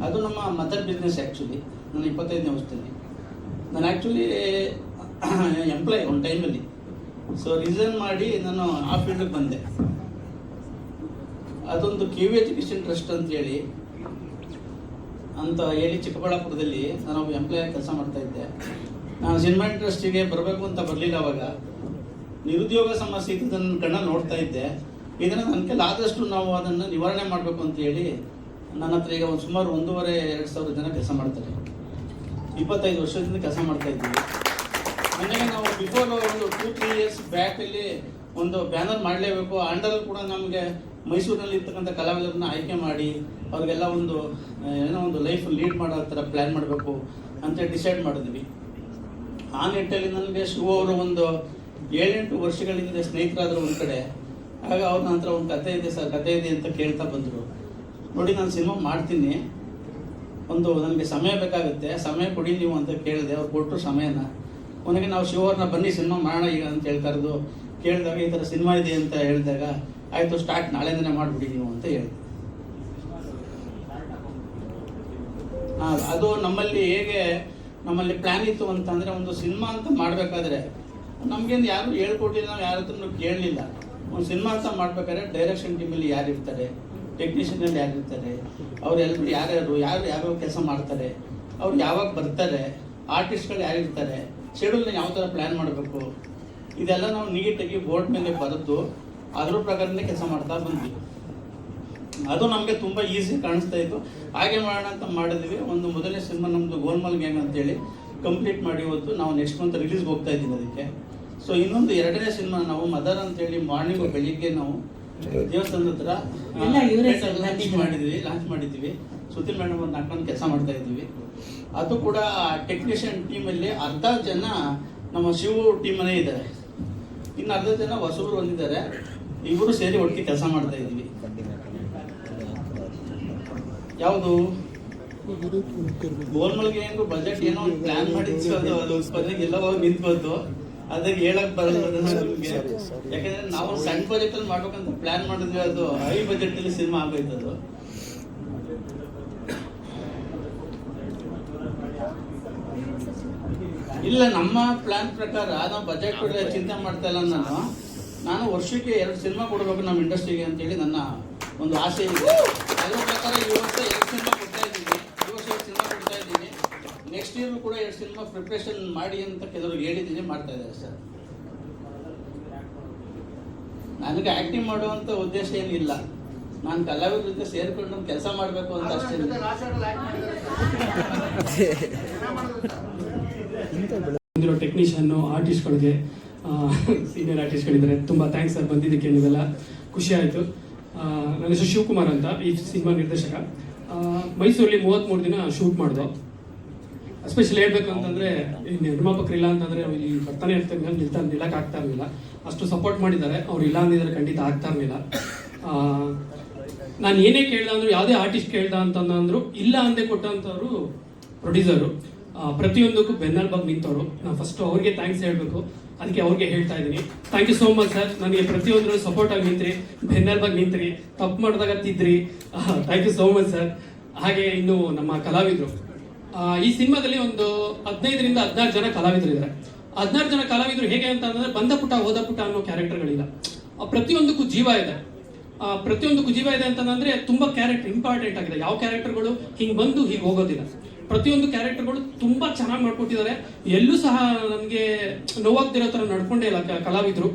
ಅದು ನಮ್ಮ ಮದರ್ ಬಿಸ್ನೆಸ್ ಆ್ಯಕ್ಚುಲಿ. ನನ್ನ 25ನೇ ವರ್ಷದಲ್ಲಿ ನಾನು ಆ್ಯಕ್ಚುಲಿ ಎಂಪ್ಲಾಯ್ ಒಂದು ಟೈಮಲ್ಲಿ. ಸೊ ರಿಸೈನ್ ಮಾಡಿ ನಾನು ಆ ಫೀಲ್ಡಿಗೆ ಬಂದೆ. ಅದೊಂದು KV ಎಜುಕೇಷನ್ ಟ್ರಸ್ಟ್ ಅಂತ ಹೇಳಿ ಚಿಕ್ಕಬಳ್ಳಾಪುರದಲ್ಲಿ ನಾನು ಎಂಪ್ಲಾಯ್ ಕೆಲಸ ಮಾಡ್ತಾ ಇದ್ದೆ. ನಾನು ಸಿನಿಮಾ ಇಂಡಸ್ಟ್ರಿಗೆ ಬರಬೇಕು ಅಂತ ಬರಲಿಲ್ಲ. ಅವಾಗ ನಿರುದ್ಯೋಗ ಸಮಸ್ಯೆ ಇದ್ದು ನನ್ನ ಕಣ್ಣಲ್ಲಿ ನೋಡ್ತಾ ಇದ್ದೆ. ಇದನ್ನು ನನ್ನ ಕೈಲಿ ಆದಷ್ಟು ನಾವು ಅದನ್ನು ನಿವಾರಣೆ ಮಾಡಬೇಕು ಅಂತ ಹೇಳಿ ನನ್ನ ಹತ್ರ ಈಗ ಒಂದು ಸುಮಾರು 1,500-2,000 ಜನ ಕೆಲಸ ಮಾಡ್ತಾರೆ. 25 ವರ್ಷದಿಂದ ಕೆಲಸ ಮಾಡ್ತಾ ಇದ್ದೀವಿ. ಮನೆಗೆ ನಾವು ಬಿಫೋರ್ ಒಂದು 2-3 ಇಯರ್ಸ್ ಬ್ಯಾಕಲ್ಲಿ ಒಂದು ಬ್ಯಾನರ್ ಮಾಡಲೇಬೇಕು. ಅಂಡರಲ್ಲಿ ಕೂಡ ನಮಗೆ ಮೈಸೂರಿನಲ್ಲಿ ಇರ್ತಕ್ಕಂಥ ಕಲಾವಿದರನ್ನ ಆಯ್ಕೆ ಮಾಡಿ ಅವ್ರಿಗೆಲ್ಲ ಒಂದು ಏನೋ ಒಂದು ಲೈಫ್ ಲೀಡ್ ಮಾಡೋ ಥರ ಪ್ಲ್ಯಾನ್ ಮಾಡಬೇಕು ಅಂತ ಡಿಸೈಡ್ ಮಾಡಿದ್ವಿ. ಆ ನಿಟ್ಟಲ್ಲಿ ನನಗೆ ಶಿವ ಅವರು ಒಂದು 7-8 ವರ್ಷಗಳಿಂದ ಸ್ನೇಹಿತರಾದರು ಒಂದು ಕಡೆ. ಆಗ ಅವ್ರ ನಂತರ ಒಂದು ಕತೆ ಇದೆ ಸರ್, ಕತೆ ಇದೆ ಅಂತ ಕೇಳ್ತಾ ಬಂದರು. ನೋಡಿ ನಾನು ಸಿನಿಮಾ ಮಾಡ್ತೀನಿ, ನನಗೆ ಸಮಯ ಬೇಕಾಗುತ್ತೆ, ಸಮಯ ಕೊಡಿ ನೀವು ಅಂತ ಕೇಳಿದೆ. ಅವ್ರು ಕೊಟ್ಟರು ಸಮಯನ. ಕೊನೆಗೆ ನಾವು ಶಿವವ್ರನ್ನ ಬನ್ನಿ ಸಿನಿಮಾ ಮಾಡೋಣ ಈಗ ಅಂತ ಹೇಳ್ತಾರದು. ಕೇಳಿದಾಗ ಈ ಥರ ಸಿನಿಮಾ ಇದೆ ಅಂತ ಹೇಳಿದಾಗ ಆಯಿತು ಸ್ಟಾರ್ಟ್ ನಾಳೆಯಿಂದನೇ ಮಾಡಿಬಿಡಿ ನೀವು ಅಂತ ಹೇಳಿದೆ. ಅದು ನಮ್ಮಲ್ಲಿ ಪ್ಲ್ಯಾನ್ ಇತ್ತು ಅಂತಂದರೆ ಒಂದು ಸಿನಿಮಾ ಅಂತ ಮಾಡಬೇಕಾದ್ರೆ ನಮಗೇನು ಯಾರು ಹೇಳ್ಕೊಟ್ಟಿಲ್ಲ, ನಾವು ಯಾರ ಹತ್ರನೂ ಕೇಳಲಿಲ್ಲ. ಒಂದು ಸಿನಿಮಾ ಅಂತ ಮಾಡ್ಬೇಕಾದ್ರೆ ಡೈರೆಕ್ಷನ್ ಟೀಮಲ್ಲಿ ಯಾರು ಇರ್ತಾರೆ, ಟೆಕ್ನಿಷಿಯನಲ್ಲಿ ಯಾರು ಇರ್ತಾರೆ, ಅವರೆಲ್ಲರೂ ಯಾವ್ಯಾವ ಕೆಲಸ ಮಾಡ್ತಾರೆ, ಅವ್ರು ಯಾವಾಗ ಬರ್ತಾರೆ, ಆರ್ಟಿಸ್ಟ್ಗಳು ಯಾರು ಇರ್ತಾರೆ, ಶೆಡ್ಯೂಲ್ನ ಯಾವ ಥರ ಪ್ಲ್ಯಾನ್ ಮಾಡಬೇಕು, ಇದೆಲ್ಲ ನಾವು ನೀಟಾಗಿ ಬೋರ್ಡ್ ಮೇಲೆ ಬರೆದು ಅದ್ರ ಪ್ರಕಾರನೇ ಕೆಲಸ ಮಾಡ್ತಾ ಬಂದ್ವಿ. ಅದು ನಮಗೆ ತುಂಬ ಈಸಿ ಕಾಣಿಸ್ತಾ ಇತ್ತು. ಹಾಗೆ ಮಾಡೋಣ ಅಂತ ಮಾಡಿದ್ವಿ. ಒಂದು ಮೊದಲನೇ ಸಿನಿಮಾ ನಮ್ಮದು ಗೋಲ್ಮಾಲ್ ಗ್ಯಾಂಗ್ ಅಂತೇಳಿ ಕಂಪ್ಲೀಟ್ ಮಾಡಿ ಇವತ್ತು ನಾವು ನೆಕ್ಸ್ಟ್ ಮಂತ್ ರಿಲೀಸ್ಗೆ ಹೋಗ್ತಾ ಇದ್ದೀವಿ ಅದಕ್ಕೆ. ಸೊ ಇನ್ನೊಂದು 2ನೇ ಸಿನಿಮಾ ನಾವು ಮದರ್ ಅಂತೇಳಿ ಮಾರ್ನಿಂಗ್ ಬೆಳಿಗ್ಗೆ ನಾವು ದೇವಸ್ಥಾನದ ಹತ್ರ ಲಾಂಚ್ ಮಾಡಿದ್ವಿ. ಸುತ್ತಿನ ಮೇಡಮ್ ಒಂದು 4 ಮಂದಿ ಕೆಲಸ ಮಾಡ್ತಾ ಇದ್ವಿ. ಅದು ಕೂಡ ಟೆಕ್ನಿಷಿಯನ್ ಟೀಮಲ್ಲಿ ಅರ್ಧ ಜನ ನಮ್ಮ ಶಿವ ಟೀಮನೇ ಇದ್ದಾರೆ, ಇನ್ನು ಅರ್ಧ ಜನ ಹೊಸಬ್ರು ಬಂದಿದ್ದಾರೆ. ಇಬ್ಬರು ಸೇರಿ ಒಟ್ಟಿಗೆ ಕೆಲಸ ಮಾಡ್ತಾ ಇದ್ದೀವಿ. ಯಾವುದು ಗೋಲ್ಮಲ್ಗೆ ಏನು ಬಜೆಟ್ ಏನೋ ಒಂದು ಪ್ಲಾನ್ ಮಾಡಿದ್ವಿ, ಅದು ಉತ್ಪತ್ತಿಗೆ ಎಲ್ಲ ಹೋಗಿ ನಿಂತ್ಬೋದು. ಅದಕ್ಕೆ ಹೇಳಕ್ ಬರಲ್ಲ ನಿಮಗೆ, ಯಾಕಂದ್ರೆ ನಾವು ಸಣ್ಣ ಬಜೆಟ್ ಅಲ್ಲಿ ಮಾಡ್ಬೇಕಂತ ಪ್ಲಾನ್ ಮಾಡಿದ್ವಿ. ಅದು ಹೈ ಬಜೆಟ್ ಅಲ್ಲಿ ಸಿನಿಮಾ ಆಗೋಯ್ತು. ಅದು ಇಲ್ಲ, ನಮ್ಮ ಪ್ಲಾನ್ ಪ್ರಕಾರ ನಾವು ಬಜೆಟ್ ಚಿಂತೆ ಮಾಡ್ತಾ ಇಲ್ಲ. ನಾನು ವರ್ಷಕ್ಕೆ 2 ಸಿನಿಮಾ ಕೊಡಬೇಕು ನಮ್ಮ ಇಂಡಸ್ಟ್ರಿಗೆ ಅಂತೇಳಿ ನನ್ನ ಒಂದು ಆಸೆ ಇದೆ. ಅದರ ಪ್ರಕಾರ ಈ ವರ್ಷ 2 ಸಿನಿಮಾ ಕೊಡ್ತಾ ಇದ್ದೀನಿ. ಈ ವರ್ಷ 2 ಸಿನಿಮಾ ಕೊಡ್ತಾ ಇದ್ದೀನಿ. ನೆಕ್ಸ್ಟ್ ಇಯರ್ ಕೂಡ 2 ಸಿನಿಮಾ ಪ್ರಿಪ್ರೇಷನ್ ಮಾಡಿ ಅಂತ ಕೆಲವ್ರಿಗೆ ಹೇಳಿದ್ದೀನಿ, ಮಾಡ್ತಾ ಇದ್ದಾರೆ ಸರ್. ನನಗೆ ಆಕ್ಟಿಂಗ್ ಮಾಡುವಂತ ಉದ್ದೇಶ ಏನಿಲ್ಲ. ನಾನು ಕಲಾವಿದ್ರ ಜೊತೆ ಸೇರ್ಕೊಂಡು ಕೆಲಸ ಮಾಡಬೇಕು ಅಂತ ಅಷ್ಟೇ. ಟೆಕ್ನಿಷಿಯನ್ ಆರ್ಟಿಸ್ಟ್ಗಳಿಗೆ ಸೀನಿಯರ್ ಆರ್ಟಿಸ್ಟ್ಗಳಿದ್ದಾರೆ. ತುಂಬ ಥ್ಯಾಂಕ್ಸ್ ಸರ್ ಬಂದಿದ್ದಕ್ಕೆ. ನೀವೆಲ್ಲ ಖುಷಿ ಆಯಿತು. ನನ್ನ ಹೆಸರು ಶಿವಕುಮಾರ್ ಅಂತ, ಈ ಸಿನಿಮಾ ನಿರ್ದೇಶಕ. ಮೈಸೂರಲ್ಲಿ 33 ದಿನ ಶೂಟ್ ಮಾಡಿದೋ. ಎಸ್ಪೆಷಲಿ ಹೇಳ್ಬೇಕಂತಂದರೆ ನಿರ್ಮಾಪಕರಿಲ್ಲ ಅಂತಂದರೆ ಇಲ್ಲಿ ಬರ್ತಾನೆ ಇರ್ತಾರೆ, ನಿಲ್ಲಕ್ಕೆ ಆಗ್ತಾ ಇರಲಿಲ್ಲ. ಅಷ್ಟು ಸಪೋರ್ಟ್ ಮಾಡಿದ್ದಾರೆ. ಅವ್ರು ಇಲ್ಲ ಅಂದಿದ್ದಾರೆ ಖಂಡಿತ ಆಗ್ತಾ ಇರಲಿಲ್ಲ. ನಾನು ಏನೇ ಕೇಳ್ದ ಅಂದ್ರು, ಯಾವುದೇ ಆರ್ಟಿಸ್ಟ್ ಕೇಳ್ದ ಅಂತಂದ್ರು ಇಲ್ಲ ಅಂದೇ ಕೊಟ್ಟಂಥವ್ರು ಪ್ರೊಡ್ಯೂಸರು. ಪ್ರತಿಯೊಂದಕ್ಕೂ ಬೆನ್ನೆಲುಬಾಗಿ ನಿಂತವರು. ನಾನು ಫಸ್ಟ್ ಅವ್ರಿಗೆ ಥ್ಯಾಂಕ್ಸ್ ಹೇಳಬೇಕು. ಅದಕ್ಕೆ ಅವ್ರಿಗೆ ಹೇಳ್ತಾ ಇದ್ದೀನಿ, thank you so much sir. ನನಗೆ ಪ್ರತಿಯೊಂದರೂ ಸಪೋರ್ಟ್ ಆಗಿ ನಿಂತ್ರಿ, ಬೆನ್ನೆಲುಬಾಗಿ ನಿಂತ್ರಿ, ತಪ್ಪು ಮಾಡಿದಾಗ ತಿದ್ರಿ. Thank you so much sir. ಹಾಗೆ ಇನ್ನು ನಮ್ಮ ಕಲಾವಿದರು, ಈ ಸಿನಿಮಾದಲ್ಲಿ ಒಂದು 15-16 ಜನ ಕಲಾವಿದರು ಇದ್ದಾರೆ. 16 ಜನ ಕಲಾವಿದರು ಹೇಗೆ ಅಂತಂದ್ರೆ ಬಂದ ಪುಟ ಹೋದ ಪುಟ ಅನ್ನೋ ಕ್ಯಾರೆಕ್ಟರ್ಗಳಿಲ್ಲ. ಪ್ರತಿಯೊಂದಕ್ಕೂ ಜೀವ ಇದೆ. ಪ್ರತಿಯೊಂದಕ್ಕೂ ಜೀವ ಇದೆ ಅಂತಂದ್ರೆ ತುಂಬಾ ಕ್ಯಾರೆಕ್ಟರ್ ಇಂಪಾರ್ಟೆಂಟ್ ಆಗಿದೆ. ಯಾವ ಕ್ಯಾರೆಕ್ಟರ್ಗಳು ಹಿಂಗೆ ಬಂದು ಹೀಗೆ ಹೋಗೋದಿಲ್ಲ. ಪ್ರತಿಯೊಂದು ಕ್ಯಾರೆಕ್ಟರ್ಗಳು ತುಂಬಾ ಚೆನ್ನಾಗಿ ಮಾಡ್ಕೊಟ್ಟಿದ್ದಾರೆ. ಎಲ್ಲೂ ಸಹ ನನಗೆ ನೋವಾಗ್ದಿರೋ ಥರ ನಡ್ಕೊಂಡೇ ಇಲ್ಲ ಕಲಾವಿದರು.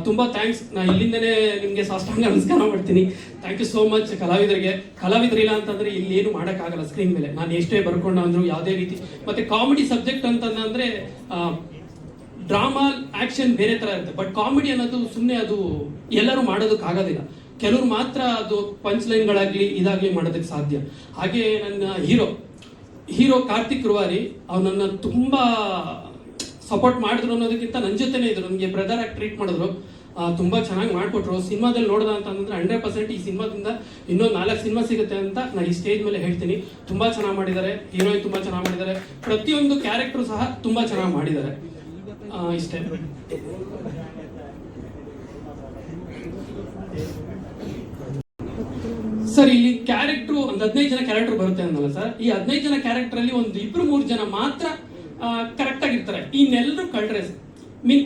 ತುಂಬಾ ಥ್ಯಾಂಕ್ಸ್. ನಾನು ಇಲ್ಲಿಂದನೇ ನಿಮಗೆ ಸಾಷ್ಟಾಂಗ ನಮಸ್ಕಾರ ಮಾಡ್ತೀನಿ. ಥ್ಯಾಂಕ್ ಯು ಸೋ ಮಚ್ ಕಲಾವಿದರಿಗೆ. ಕಲಾವಿದರಿಲ್ಲ ಅಂತಂದ್ರೆ ಇಲ್ಲಿ ಏನು ಮಾಡೋಕ್ಕಾಗಲ್ಲ ಸ್ಕ್ರೀನ್ ಮೇಲೆ. ನಾನು ಎಷ್ಟೇ ಬರ್ಕೊಂಡು ಅಂದ್ರು ಯಾವುದೇ ರೀತಿ. ಮತ್ತೆ ಕಾಮಿಡಿ ಸಬ್ಜೆಕ್ಟ್ ಅಂತಂದ್ರೆ ಡ್ರಾಮಾ ಆಕ್ಷನ್ ಬೇರೆ ತರ ಇರುತ್ತೆ. ಬಟ್ ಕಾಮಿಡಿ ಅನ್ನೋದು ಸುಮ್ಮನೆ ಅದು ಎಲ್ಲರೂ ಮಾಡೋದಕ್ಕಾಗೋದಿಲ್ಲ. ಕೆಲವರು ಮಾತ್ರ ಅದು ಪಂಚ್ ಲೈನ್ಗಳಾಗ್ಲಿ ಇದಾಗ್ಲಿ ಮಾಡೋದಕ್ಕೆ ಸಾಧ್ಯ. ಹಾಗೆ ನನ್ನ ಹೀರೋ ಕಾರ್ತಿಕ್ ರುವಾರಿ ಅವನನ್ನ ತುಂಬಾ ಸಪೋರ್ಟ್ ಮಾಡಿದ್ರು ಅನ್ನೋದಕ್ಕಿಂತ ನನ್ನ ಜೊತೆನೇ ಇದ್ರು. ನನಗೆ ಬ್ರದರ್ ಆಗಿ ಟ್ರೀಟ್ ಮಾಡಿದ್ರು. ತುಂಬಾ ಚೆನ್ನಾಗಿ ಮಾಡಿಕೊಟ್ರು. ಸಿನಿಮಾದಲ್ಲಿ ನೋಡ್ದ ಅಂತಂದ್ರೆ 100% ಈ ಸಿನಿಮಾದಿಂದ ಇನ್ನೊಂದು 4 ಸಿನಿಮಾ ಸಿಗುತ್ತೆ ಅಂತ ನಾನು ಈ ಸ್ಟೇಜ್ ಮೇಲೆ ಹೇಳ್ತೀನಿ. ತುಂಬಾ ಚೆನ್ನಾಗಿ ಮಾಡಿದ್ದಾರೆ. ಹೀರೋಯಿನ್ ತುಂಬಾ ಚೆನ್ನಾಗಿ ಮಾಡಿದ್ದಾರೆ. ಪ್ರತಿಯೊಂದು ಕ್ಯಾರೆಕ್ಟರ್ ಸಹ ತುಂಬಾ ಚೆನ್ನಾಗಿ ಮಾಡಿದ್ದಾರೆ. ಇಷ್ಟೇ. ಸರ್ ಇಲ್ಲಿ ಕ್ಯಾರೆಕ್ಟರ್ ಒಂದು 15 ಜನ ಕ್ಯಾರೆಕ್ಟರ್ ಬರುತ್ತೆ ಅನ್ನಲ್ಲ ಸರ್. ಈ 15 ಜನ ಕ್ಯಾರೆಕ್ಟರ್ ಅಲ್ಲಿ ಒಂದು 2-3 ಜನ ಮಾತ್ರ ಕರೆಕ್ಟ್ ಆಗಿರ್ತಾರೆ. ಇನ್ನೆಲ್ಲರೂ ಕಳ್ರೆ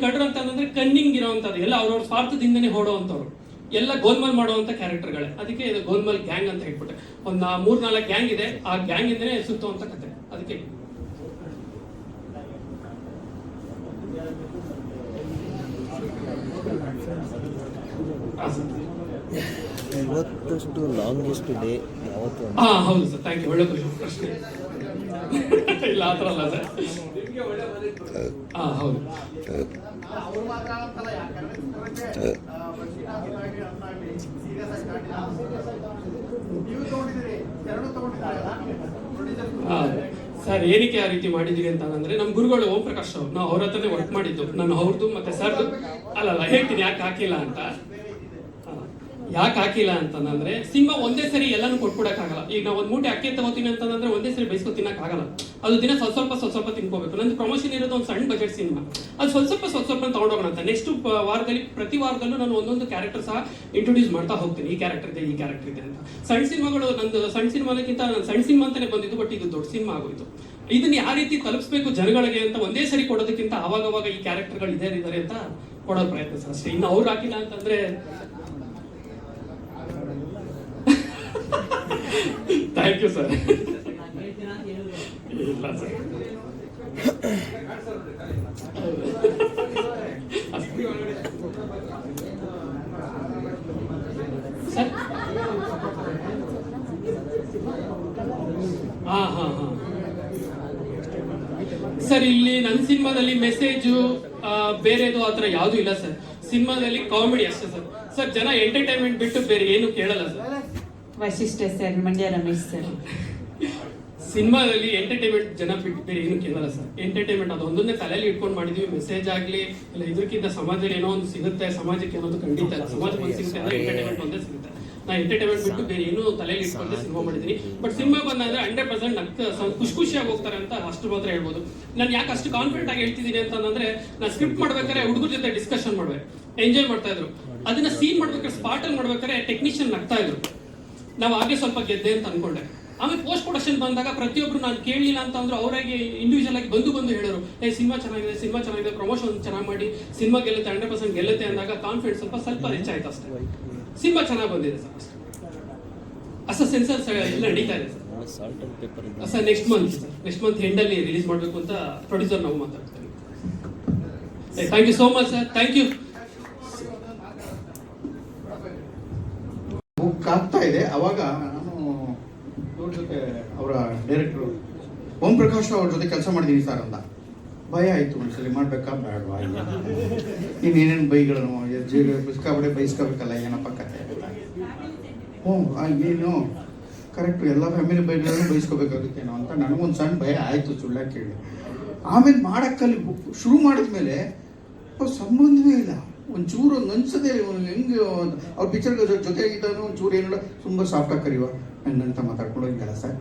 ಕಳ್ರ ಅಂತಂದ್ರೆ ಕನ್ನಿಂಗ್ ಇರೋವಂಥದ್ದು, ಎಲ್ಲ ಅವ್ರವ್ರ ಸ್ವಾರ್ಥದಿಂದನೇ ಹೊಡೋವಂಥವ್ರು, ಎಲ್ಲ ಗೋಲ್ಮಾಲ್ ಮಾಡುವಂತ ಕ್ಯಾರೆಕ್ಟರ್ಗಳೇ. ಅದಕ್ಕೆ ಇದು ಗೋಲ್ಮಾಲ್ ಗ್ಯಾಂಗ್ ಅಂತ ಹೇಳ್ಬಿಟ್ಟೆ. ಒಂದು 3-4 ಗ್ಯಾಂಗ್ ಇದೆ, ಆ ಗ್ಯಾಂಗ್ ಇಂದನೇ ಸುತ್ತುವಂತ ಕತೆ. ಅದಕ್ಕೆ ಇವತ್ತಷ್ಟು ಲಾಂಗೆಸ್ಟ್ ಡೇ ಯಾವತ್ತು? ಹೌದು ಸರ್, ಥ್ಯಾಂಕ್ ಯು. ಒಳ್ಳೆ ಪ್ರಶ್ನೆ. ಇಲ್ಲ ಆ ಥರ ಅಲ್ಲ ಸರ್. ಹೌದು. ಸರ್ ಏನಕ್ಕೆ ಆ ರೀತಿ ಮಾಡಿದೀವಿ ಅಂತಂದ್ರೆ ನಮ್ಮ ಗುರುಗಳು ಓಂ ಪ್ರಕಾಶ್ ಅವ್ರು, ನಾವು ಅವ್ರ ಹತ್ರನೇ ವರ್ಕ್ ಮಾಡಿದ್ದು. ನಾನು ಅವ್ರದ್ದು ಮತ್ತೆ ಸರ್ದು ಅಲ್ಲಲ್ಲ ಹೇಳ್ತೀನಿ ಯಾಕೆ ಹಾಕಿಲ್ಲ ಅಂತಂದ್ರೆ ಸಿನಿಮಾ ಒಂದೇ ಸರಿ ಎಲ್ಲಾನು ಕೊಟ್ಬಿಡಕ್ಕಾಗಲ್ಲ. ಈಗ ನಾವು ಒಂದು ಮೂಟೆ ಅಕ್ಕಿ ತಗೋತೀನಿ ಅಂತಂದ್ರೆ ಒಂದೇ ಸರಿ ಬೈಸ್ಕೊ ತಿನ್ನಕ್ಕಾಗಲ್ಲ. ಅದು ದಿನ ಸ್ವಲ್ಪ ತಿನ್ಕೋಬೇಕು. ನಂದು ಪ್ರಮೋಷನ್ ಇರೋದು ಒಂದು ಸಣ್ಣ ಬಜೆಟ್ ಸಿನಿಮಾ, ಅದು ಸ್ವಲ್ಪ ತಗೊಂಡೋಗೋಣ ಅಂತ. ನೆಕ್ಸ್ಟ್ ವಾರದಲ್ಲಿ ಪ್ರತಿ ವಾರದಲ್ಲೂ ನಾನು ಒಂದೊಂದು ಕ್ಯಾರೆಕ್ಟರ್ ಸಹ ಇಂಟ್ರೊಡ್ಯೂಸ್ ಮಾಡ್ತಾ ಹೋಗ್ತೀನಿ. ಈ ಕ್ಯಾರೆಕ್ಟರ್ ಇದೆ ಅಂತ. ಸಣ್ಣ ಸಿನಿಮಾಗಳು ನಂದು ಸಣ್ಣ ಸಿನಿಮಾದಕ್ಕಿಂತ ನಾನು ಸಣ್ಣ ಸಿನಿಮಾ ಅಂತಾನೆ ಬಂದಿದ್ದು, ಬಟ್ ಇದು ದೊಡ್ಡ ಸಿನಿಮಾ ಆಗೋಯ್ತು. ಇದನ್ನ ಯಾವ ರೀತಿ ತಲುಪಿಸ್ಬೇಕು ಜನಗಳಿಗೆ ಅಂತ ಒಂದೇ ಸರಿ ಕೊಡೋದಕ್ಕಿಂತ ಅವಾಗ ಈ ಕ್ಯಾರೆಕ್ಟರ್ಗಳು ಇದ್ದಾರೆ ಅಂತ ಕೊಡೋ ಪ್ರಯತ್ನ ಸರ್ ಅಷ್ಟೇ. ಇನ್ನು ಅವ್ರು ಹಾಕಿಲ್ಲ ಅಂತಂದ್ರೆ ಥ್ಯಾಂಕ್ ಯು ಸರ್. ಇಲ್ಲ ಸರ್, ಸರ್ ಸರ್ ಇಲ್ಲಿ ನನ್ನ ಸಿನಿಮಾದಲ್ಲಿ ಮೆಸೇಜು ಬೇರೆದು ಆತರ ಯಾವ್ದು ಇಲ್ಲ ಸರ್. ಸಿನಿಮಾದಲ್ಲಿ ಕಾಮಿಡಿ ಅಷ್ಟೇ ಸರ್. ಸರ್ ಜನ ಎಂಟರ್ಟೈನ್ಮೆಂಟ್ ಬಿಟ್ಟು ಬೇರೆ ಏನು ಕೇಳಲ್ಲ sir. Vashishtha sir, Mandya Ramesh sir, ಸಿನಿಮಾದಲ್ಲಿ ಎಂಟರ್ಟೈನ್ಮೆಂಟ್ ಜನ ಬಿಟ್ಟು ಬೇರೆ ಏನು ಕೇಳಲ್ಲ ಸರ್. ಎಂಟರ್ಟೈನ್ಮೆಂಟ್ ಅದು ಒಂದೊಂದೇ ತಲೆಯಲ್ಲಿ ಇಟ್ಕೊಂಡು ಮಾಡಿದೀವಿ. ಮೆಸೇಜ್ ಆಗ್ಲಿ ಇಲ್ಲ ಇದಕ್ಕಿಂತ ಸಮಾಜದಲ್ಲಿ ಏನೋ ಒಂದು ಸಿಗುತ್ತೆ, ಸಮಾಜಕ್ಕೆ ಏನೋ ಖಂಡಿತ ಇಲ್ಲ. ಸಮಾಜಕ್ಕೆ ಒಂದು ಸಿಗುತ್ತೆ ಅಂದ್ರೆ ಎಂಟರ್ಟೈನ್ಮೆಂಟ್ ಒಂದೇ ಸಿಗುತ್ತೆ. ನಾ ಎಂಟರ್ಟೈನ್ಮೆಂಟ್ ಬಿಟ್ಟು ಬೇರೆ ಏನು ತಲೆಯಲ್ಲಿ ಇಟ್ಕೊಂಡೆ ಸಿನಿಮಾ ಮಾಡಿದೀನಿ. ಬಟ್ ಸಿನಿಮಾ ಬಂದ್ರೆ 100% ಖುಷಿಯಾಗಿ ಹೋಗ್ತಾರೆ ಅಂತ ಅಷ್ಟು ಮಾತ್ರ ಹೇಳ್ಬೋದು. ನಾನು ಯಾಕೆ ಅಷ್ಟು ಕಾನ್ಫಿಡೆಂಟ್ ಆಗಿ ಹೇಳ್ತಿದ್ದೀನಿ ಅಂತಂದ್ರೆ, ನಾನು ಸ್ಕ್ರಿಪ್ಟ್ ಮಾಡ್ಬೇಕಾದ್ರೆ ಹುಡುಗರ ಜೊತೆ ಡಿಸ್ಕಷನ್ ಮಾಡ್ಬೇಕು, ಎಂಜಾಯ್ ಮಾಡ್ತಾ ಇದ್ರು. ಅದನ್ನ ಸೀನ್ ಮಾಡ್ಬೇಕಾದ್ರೆ ಸ್ಪಾಟ್ ಅಲ್ಲಿ ಮಾಡ್ಬೇಕಾದ್ರೆ ಟೆಕ್ನಿಷಿಯನ್ ನಗ್ತಾ ಇದ್ರು. ನಾವು ಹಾಗೆ ಸ್ವಲ್ಪ ಗೆದ್ದೆ ಅಂತ ಅನ್ಕೊಂಡೆ. ಆಮೇಲೆ ಪೋಸ್ಟ್ ಪ್ರೊಡಕ್ಷನ್ ಬಂದಾಗ ಪ್ರತಿಯೊಬ್ರು ನಾನು ಕೇಳಲಿಲ್ಲ ಅಂತ ಅಂದ್ರೆ ಅವರಾಗಿ ಇಂಡಿವಿಜುವಲ್ ಆಗಿ ಬಂದು ಹೇಳೋರು, ಸಿನಿಮಾ ಚೆನ್ನಾಗಿದೆ, ಪ್ರಮೋಷನ್ ಚೆನ್ನಾಗಿ ಮಾಡಿ, ಸಿನಿಮಾ ಗೆಲ್ಲುತ್ತೆ, 100% ಗೆಲ್ಲುತ್ತೆ ಅಂದಾಗ ಕಾನ್ಫಿಡೆನ್ಸ್ ಸ್ವಲ್ಪ ರಿಚ್ ಆಯ್ತು ಅಷ್ಟೇ. ಸಿನಿಮಾ ಚೆನ್ನಾಗಿ ಬಂದಿದೆ ಸರ್ ಅಷ್ಟೇ. ಸೆನ್ಸರ್ಸ್ ಎಲ್ಲ ನಡೀತಾ ಇದೆ ಸರ್. ನೆಕ್ಸ್ಟ್ ಮಂತ್ ಎಂಡ್ ಅಲ್ಲಿ ರಿಲೀಸ್ ಮಾಡಬೇಕು ಅಂತ ಪ್ರೊಡ್ಯೂಸರ್ ನಾವು ಮಾತಾಡ್ತೀವಿ. Thank you so much sir, thank you. Book ಆಗ್ತಾ ಇದೆ. ಅವಾಗ ನಾನು ಇವ್ರ ಜೊತೆ ಅವರ ಡೈರೆಕ್ಟರ್ ಓಂ ಪ್ರಕಾಶ್ ಅವ್ರ ಜೊತೆ ಕೆಲಸ ಮಾಡಿದ್ದೀನಿ ಸರ್ ಅಂತ. ಭಯ ಆಯಿತು, ಒಂದ್ಸಲಿ ಮಾಡ್ಬೇಕಾ ಬೇಡವಾ, ಇನ್ನೇನೇನು ಬೈಗಳನ್ನು ಬಿಸ್ಕಾಬಡೆ ಬೈಸ್ಕೋಬೇಕಲ್ಲ, ಏನಪ್ಪ ಕತೆ ಅಂತ. ಏನು ಕರೆಕ್ಟು, ಎಲ್ಲ ಫ್ಯಾಮಿಲಿ ಬೈಗಳನ್ನು ಬೈಸ್ಕೋಬೇಕಾಗುತ್ತೇನೋ ಅಂತ ನನಗೊಂದು ಸಣ್ಣ ಭಯ ಆಯಿತು, ಸುಳ್ಳ ಕೇಳಿ. ಆಮೇಲೆ ಮಾಡೋಕ್ಕಲ್ಲಿ ಶುರು ಮಾಡಿದ್ಮೇಲೆ ಸಂಬಂಧವೇ ಇಲ್ಲ, ಒಂಚೂರು ಒಂದು ಅನ್ಸದೆ ಹೆಂಗೆ ಅವ್ರ ಪಿಕ್ಚರ್ ಜೊತೆಗಿದ್ದಾನು ಒಂಚೂರು ಏನೋ ತುಂಬ ಸಾಫ್ಟಾಗಿ ಕರೀವ ಹಂಗಂತ ಮಾತಾಡ್ಕೊಂಡು ಹಿಂಗಲ್ಲ ಸರ್.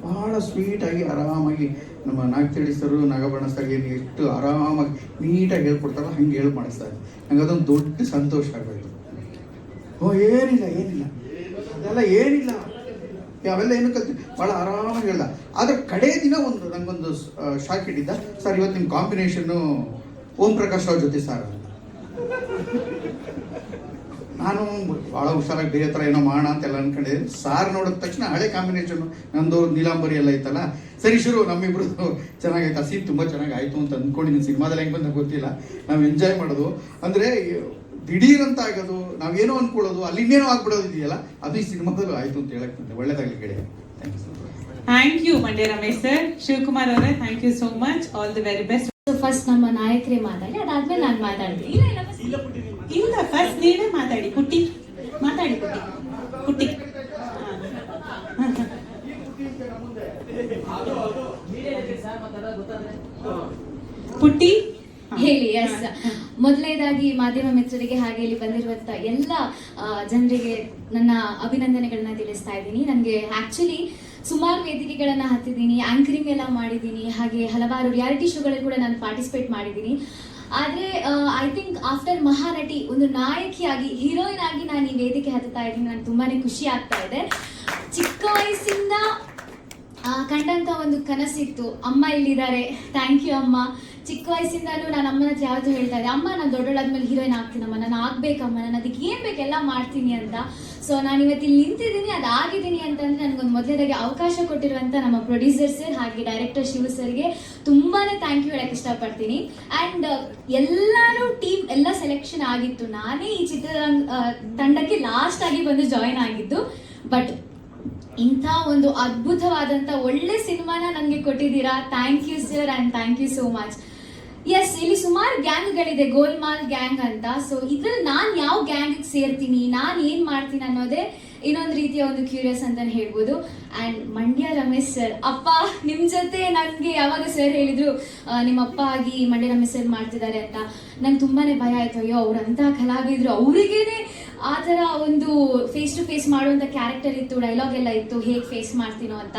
ಭಾಳ ಸ್ವೀಟಾಗಿ ಆರಾಮಾಗಿ ನಮ್ಮ ನಾಗತಿಳಿ ಸರು ನಾಗಬಣ್ಣ ಸರ್ ಏನು ಎಷ್ಟು ಆರಾಮಾಗಿ ನೀಟಾಗಿ ಹೇಳ್ಕೊಡ್ತಾರೋ ಹಂಗೆ ಹೇಳಿ ಮಾಡಿಸ್ತಾರೆ. ನಂಗೆ ಅದೊಂದು ದೊಡ್ಡ ಸಂತೋಷ ಆಗೋಯ್ತು. ಏನಿಲ್ಲ ಅದೆಲ್ಲ ಏನಿಲ್ಲ, ಅವೆಲ್ಲ ಏನು ಕಲ್ತಿ ಭಾಳ ಆರಾಮಾಗಿ ಹೇಳ್ದ. ಆದರೆ ಕಡೇ ದಿನ ನಂಗೊಂದು ಶಾಕ್ ಇಟ್ಟಿದ್ದ, ಸರ್ ಇವತ್ತು ನಿಮ್ಮ ಕಾಂಬಿನೇಷನ್ನು ಓಂ ಪ್ರಕಾಶ್ ಅವ್ರ ಜೊತೆ ಸರ್ ಅಂತ. ನಾನು ಭಾಳ ಹುಷಾರಾಗಿ ಬೇರೆ ಥರ ಏನೋ ಮಾಡೋಣ ಅಂತೆಲ್ಲ ಅನ್ಕೊಂಡಿದ್ದೆ. ಸಾರ್ ನೋಡಿದ ತಕ್ಷಣ ಹಳೆ ಕಾಂಬಿನೇಷನ್ ನಂದು ನೀಲಾಂಬರಿ ಎಲ್ಲ ಐತಲ್ಲ, ಸರಿ ಶುರು ನಮ್ಮಿಬ್ರು ಚೆನ್ನಾಗೈತೆ. ಆ ಸೀನ್ ತುಂಬ ಚೆನ್ನಾಗಿ ಆಯಿತು ಅಂತ ಅಂದ್ಕೊಂಡಿದ್ದೀನಿ. ಸಿನಿಮಾದಲ್ಲಿ ಹೆಂಗೆ ಬಂದಾಗ ಗೊತ್ತಿಲ್ಲ, ನಾವು ಎಂಜಾಯ್ ಮಾಡೋದು ಅಂದರೆ ದಿಢೀರಂತ ಆಗೋದು, ನಾವೇನೋ ಅಂದ್ಕೊಳ್ಳೋದು, ಅಲ್ಲಿ ಇನ್ನೇನೋ ಆಗ್ಬಿಡೋದು ಇದೆಯಲ್ಲ, ಅದು ಈ ಸಿನಿಮಾದಲ್ಲೂ ಆಯಿತು ಅಂತ ಹೇಳಕ್ಕೆ ಒಳ್ಳೇದಾಗಲಿ ಕಡೆ. Thank you Mandya Ramesh sir. Shivakumar ಅವರೇ, thank you so much, all the very best. First ನಮ್ಮ ನಾಯಕರೇ ಮಾತಾಡಿ, ಅದಾದ್ಮೇಲೆ ನಾನು ಮಾತಾಡ್ತೀನಿ. ಇಲ್ಲ ಫಸ್ಟ್ ನೀವೇ ಮಾತಾಡಿ. ಪುಟ್ಟಿ ಮಾತಾಡಿ. ಪುಟ್ಟಿ ಪುಟ್ಟಿ ಹೇಳಿ. ಎಸ್, ಮೊದಲನೇದಾಗಿ ಮಾಧ್ಯಮ ಮಿತ್ರರಿಗೆ ಹಾಗೆ ಇಲ್ಲಿ ಬಂದಿರುವಂತ ಎಲ್ಲ ಜನರಿಗೆ ನನ್ನ ಅಭಿನಂದನೆಗಳನ್ನ ತಿಳಿಸ್ತಾ ಇದ್ದೀನಿ. ನನಗೆ ಆಕ್ಚುಲಿ ಸುಮಾರು ವೇದಿಕೆಗಳನ್ನ ಹತ್ತಿದ್ದೀನಿ, ಆಂಕರಿಂಗ್ ಎಲ್ಲ ಮಾಡಿದ್ದೀನಿ, ಹಾಗೆ ಹಲವಾರು ರಿಯಾಲಿಟಿ ಶೋಗಳಲ್ಲಿ ಕೂಡ ನಾನು ಪಾರ್ಟಿಸಿಪೇಟ್ ಮಾಡಿದ್ದೀನಿ. ಆದರೆ ಐ ಥಿಂಕ್ ಆಫ್ಟರ್ ಮಹಾನಟಿ ಒಂದು ನಾಯಕಿಯಾಗಿ ಹೀರೋಯಿನ್ ಆಗಿ ನಾನು ಈ ವೇದಿಕೆ ಹತ್ತುತ್ತಾ ಇದ್ದೀನಿ. ನಾನು ತುಂಬಾ ಖುಷಿ ಆಗ್ತಾ ಇದೆ. ಚಿಕ್ಕ ವಯಸ್ಸಿಂದ ಕಂಡಂಥ ಒಂದು ಕನಸಿತ್ತು. ಅಮ್ಮ ಇಲ್ಲಿದ್ದಾರೆ, ಥ್ಯಾಂಕ್ ಯು ಅಮ್ಮ. ಚಿಕ್ಕ ವಯಸ್ಸಿಂದಲೂ ನಾನು ಅಮ್ಮನ ಹತ್ರ ಯಾವತ್ತೂ ಹೇಳ್ತಾ ಇದ್ದೆ, ಅಮ್ಮ ನಾನು ದೊಡ್ಡೋಳಾದ್ಮೇಲೆ ಹೀರೋಯಿನ್ ಆಗ್ತೀನಮ್ಮ, ನಾನು ಆಗ್ಬೇಕಮ್ಮ, ನಾನು ಅದಕ್ಕೆ ಏನು ಬೇಕೆಲ್ಲ ಮಾಡ್ತೀನಿ ಅಂತ. ಸೊ ನಾನು ಇವತ್ತು ಇಲ್ಲಿ ನಿಂತಿದ್ದೀನಿ, ಅದಾಗಿದ್ದೀನಿ ಅಂತಂದರೆ ನನಗೊಂದು ಮೊದಲನೇದಾಗಿ ಅವಕಾಶ ಕೊಟ್ಟಿರುವಂಥ ನಮ್ಮ ಪ್ರೊಡ್ಯೂಸರ್ ಸರ್ ಹಾಗೆ ಡೈರೆಕ್ಟರ್ ಶಿವ ಸರ್ಗೆ ತುಂಬಾ ಥ್ಯಾಂಕ್ ಯು ಹೇಳಕ್ಕೆ ಇಷ್ಟಪಡ್ತೀನಿ. ಆ್ಯಂಡ್ ಎಲ್ಲರೂ ಟೀಮ್ ಎಲ್ಲ ಸೆಲೆಕ್ಷನ್ ಆಗಿತ್ತು. ನಾನೇ ಈ ತಂಡಕ್ಕೆ ಲಾಸ್ಟ್ ಆಗಿ ಬಂದು ಜಾಯಿನ್ ಆಗಿದ್ದು. ಬಟ್ ಇಂಥ ಒಂದು ಅದ್ಭುತವಾದಂಥ ಒಳ್ಳೆ ಸಿನಿಮಾನ ನನಗೆ ಕೊಟ್ಟಿದ್ದೀರಾ. Thank you sir and thank you so much. Yes, ಇಲ್ಲಿ ಸುಮಾರು ಗ್ಯಾಂಗ್ಗಳಿದೆ, ಗೋಲ್ಮಾಲ್ ಗ್ಯಾಂಗ್ ಅಂತ. ಸೊ ಇದ್ರಲ್ಲಿ ನಾನು ಯಾವ ಗ್ಯಾಂಗಿಗೆ ಸೇರ್ತೀನಿ, ನಾನು ಏನು ಮಾಡ್ತೀನಿ ಅನ್ನೋದೇ ಇನ್ನೊಂದು ರೀತಿಯ ಒಂದು ಕ್ಯೂರಿಯಸ್ ಅಂತಲೇ ಹೇಳ್ಬೋದು. ಆ್ಯಂಡ್ ಮಂಡ್ಯ ರಮೇಶ್ ಸರ್, ಅಪ್ಪ ನಿಮ್ಮ ಜೊತೆ ನನಗೆ ಯಾವಾಗ ಸರ್ ಹೇಳಿದರು ನಿಮ್ಮ ಅಪ್ಪ ಆಗಿ ಮಂಡ್ಯ ರಮೇಶ್ ಸರ್ ಮಾಡ್ತಿದ್ದಾರೆ ಅಂತ, ನಂಗೆ ತುಂಬಾ ಭಯ ಆಯಿತು. ಅಯ್ಯೋ ಅವರಂಥ ಕಲಾವಿದರು, ಅವರಿಗೇನೆ ಆ ಥರ ಒಂದು ಫೇಸ್ ಟು ಫೇಸ್ ಮಾಡುವಂಥ ಕ್ಯಾರೆಕ್ಟರ್ ಇತ್ತು, ಡೈಲಾಗ್ ಎಲ್ಲ ಇತ್ತು, ಹೇಗೆ ಫೇಸ್ ಮಾಡ್ತೀನೋ ಅಂತ.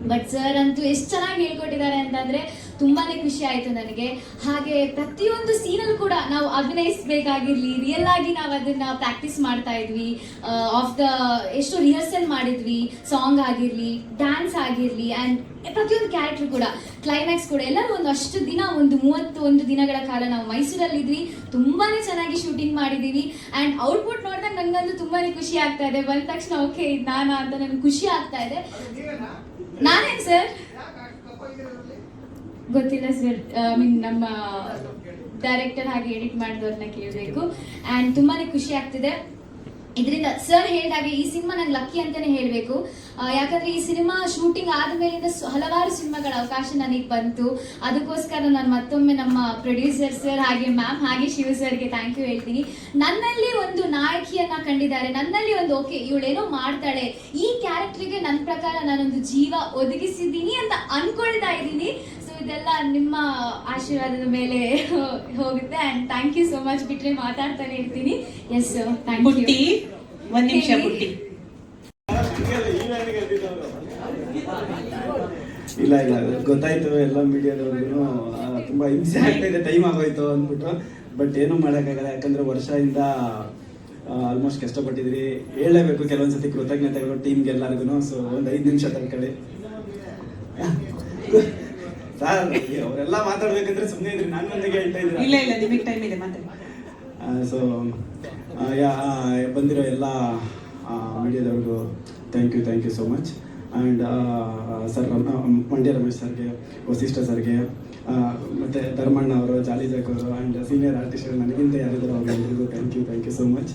ಬಟ್ ಸರ್ ಅಂತೂ ಎಷ್ಟು ಚೆನ್ನಾಗಿ ಹೇಳ್ಕೊಟ್ಟಿದ್ದಾರೆ ಅಂತಂದರೆ ತುಂಬಾ ಖುಷಿ ಆಯಿತು ನನಗೆ. ಹಾಗೆ ಪ್ರತಿಯೊಂದು ಸೀನಲ್ಲಿ ಕೂಡ ನಾವು ಅಭಿನಯಿಸಬೇಕಾಗಿರಲಿ, ರಿಯಲ್ ಆಗಿ ನಾವು ಅದನ್ನು ಪ್ರಾಕ್ಟೀಸ್ ಮಾಡ್ತಾ ಇದ್ವಿ. ಎಷ್ಟು ರಿಹರ್ಸಲ್ ಮಾಡಿದ್ವಿ, ಸಾಂಗ್ ಆಗಿರಲಿ, ಡ್ಯಾನ್ಸ್ ಆಗಿರಲಿ, ಆ್ಯಂಡ್ ಪ್ರತಿಯೊಂದು ಕ್ಯಾರೆಕ್ಟರ್ ಕೂಡ, ಕ್ಲೈಮ್ಯಾಕ್ಸ್ ಕೂಡ, ಎಲ್ಲರೂ ಒಂದು ಅಷ್ಟು ದಿನ, ಒಂದು 31 ದಿನಗಳ ಕಾಲ ನಾವು ಮೈಸೂರಲ್ಲಿದ್ವಿ. ತುಂಬಾ ಚೆನ್ನಾಗಿ ಶೂಟಿಂಗ್ ಮಾಡಿದ್ದೀವಿ. ಆ್ಯಂಡ್ ಔಟ್ಪುಟ್ ನೋಡಿದಾಗ ನನಗಂತೂ ತುಂಬಾ ಖುಷಿ ಆಗ್ತಾ ಇದೆ. ಬಂದ ತಕ್ಷಣ ಓಕೆ ಇದು ನಾನಾ ಅಂತ ನನಗೆ ಖುಷಿ ಆಗ್ತಾ ಇದೆ. ನಾನೇನು ಸರ್ ಗೊತ್ತಿಲ್ಲ ಸರ್, ನಮ್ಮ ಡೈರೆಕ್ಟರ್ ಹಾಗೆ ಎಡಿಟ್ ಮಾಡಿದವ್ರನ್ನ ಕೇಳಬೇಕು. ಆ್ಯಂಡ್ ತುಂಬಾ ಖುಷಿ ಆಗ್ತಿದೆ ಇದರಿಂದ. ಸರ್ ಹೇಳಿದಾಗೆ ಈ ಸಿನಿಮಾ ನಂಗೆ ಲಕ್ಕಿ ಅಂತಲೇ ಹೇಳಬೇಕು. ಯಾಕಂದರೆ ಈ ಸಿನಿಮಾ ಶೂಟಿಂಗ್ ಆದಮೇಲಿಂದ ಹಲವಾರು ಸಿನಿಮಾಗಳ ಅವಕಾಶ ನನಗೆ ಬಂತು. ಅದಕ್ಕೋಸ್ಕರ ನಾನು ಮತ್ತೊಮ್ಮೆ ನಮ್ಮ ಪ್ರೊಡ್ಯೂಸರ್ ಸರ್ ಹಾಗೆ ಮ್ಯಾಮ್ ಹಾಗೆ ಶಿವ ಸರ್ಗೆ ಥ್ಯಾಂಕ್ ಯು ಹೇಳ್ತೀನಿ. ನನ್ನಲ್ಲಿ ಒಂದು ನಾಯಕಿಯನ್ನು ಕಂಡಿದ್ದಾರೆ, ನನ್ನಲ್ಲಿ ಒಂದು ಓಕೆ ಇವಳೇನೋ ಮಾಡ್ತಾಳೆ, ಈ ಕ್ಯಾರೆಕ್ಟ್ರಿಗೆ ನನ್ನ ಪ್ರಕಾರ ನಾನೊಂದು ಜೀವ ಒದಗಿಸಿದ್ದೀನಿ ಅಂತ ಅಂದ್ಕೊಳ್ತಾ ಇದ್ದೀನಿ. ಸೊ ಇದೆಲ್ಲ ನಿಮ್ಮ ಆಶೀರ್ವಾದದ ಮೇಲೆ ಹೋಗುತ್ತೆ. And thank you so much. ಬಿಟ್ಟರೆ ಮಾತಾಡ್ತಾನೆ ಇರ್ತೀನಿ. Yes thank you. ಒಂದು ನಿಮಿಷ ಪುಟ್ಟಿ. ಇಲ್ಲ ಗೊತ್ತಾಯ್ತು ಎಲ್ಲ ಮೀಡಿಯಾದವ್ರಿಗೂ ತುಂಬ ಹಿಂಸೆ ಆಗ್ತಾಯಿದೆ, ಟೈಮ್ ಆಗೋಯ್ತು ಅಂದ್ಬಿಟ್ಟು. ಬಟ್ ಏನೂ ಮಾಡೋಕ್ಕಾಗಲ್ಲ, ಯಾಕಂದರೆ ವರ್ಷದಿಂದ ಆಲ್ಮೋಸ್ಟ್ ಕಷ್ಟಪಟ್ಟಿದ್ರಿ. ಹೇಳಲೇಬೇಕು ಕೆಲವೊಂದ್ಸತಿ ಕೃತಜ್ಞತೆಗಳು ಟೀಮ್ಗೆ ಎಲ್ಲರಿಗೂ. ಸೊ ಒಂದು 5 ನಿಮಿಷ ತಡ್ಕೊಳ್ಳಿ ಸರ್. ಅವರೆಲ್ಲ ಮಾತಾಡ್ಬೇಕಂದ್ರೆ ಸುಮ್ಮನೆ ಇದ್ರಿ, ನಾನು ನನಗೆ ಹೇಳ್ತಾ ಇದ್ದೀನಿ. ಇಲ್ಲ ಇಲ್ಲ, ನಿಮಗೆ ಟೈಮ್ ಇದೆ ಮಾತಾಡಿ. ಸೊ ಬಂದಿರೋ ಎಲ್ಲ ಮೀಡಿಯಾದವ್ರಿಗೂ thank you so much. And sir Mandya Ramesh ಸರ್ಗೆ, ವಸಿಷ್ಠ ಸರ್ಗೆ, ಮತ್ತು ಧರ್ಮಣ್ಣ ಅವರು, ಜಾಲಿ ಜಾಕ್ ಅವರು, ಆ್ಯಂಡ್ ಸೀನಿಯರ್ ಆರ್ಟಿಸ್ಟ್ಗಳು ನನಗಿಂತ ಯಾರಿದ್ರು ಅವ್ರಿಗೆಲ್ಲರಿಗೂ thank you so much.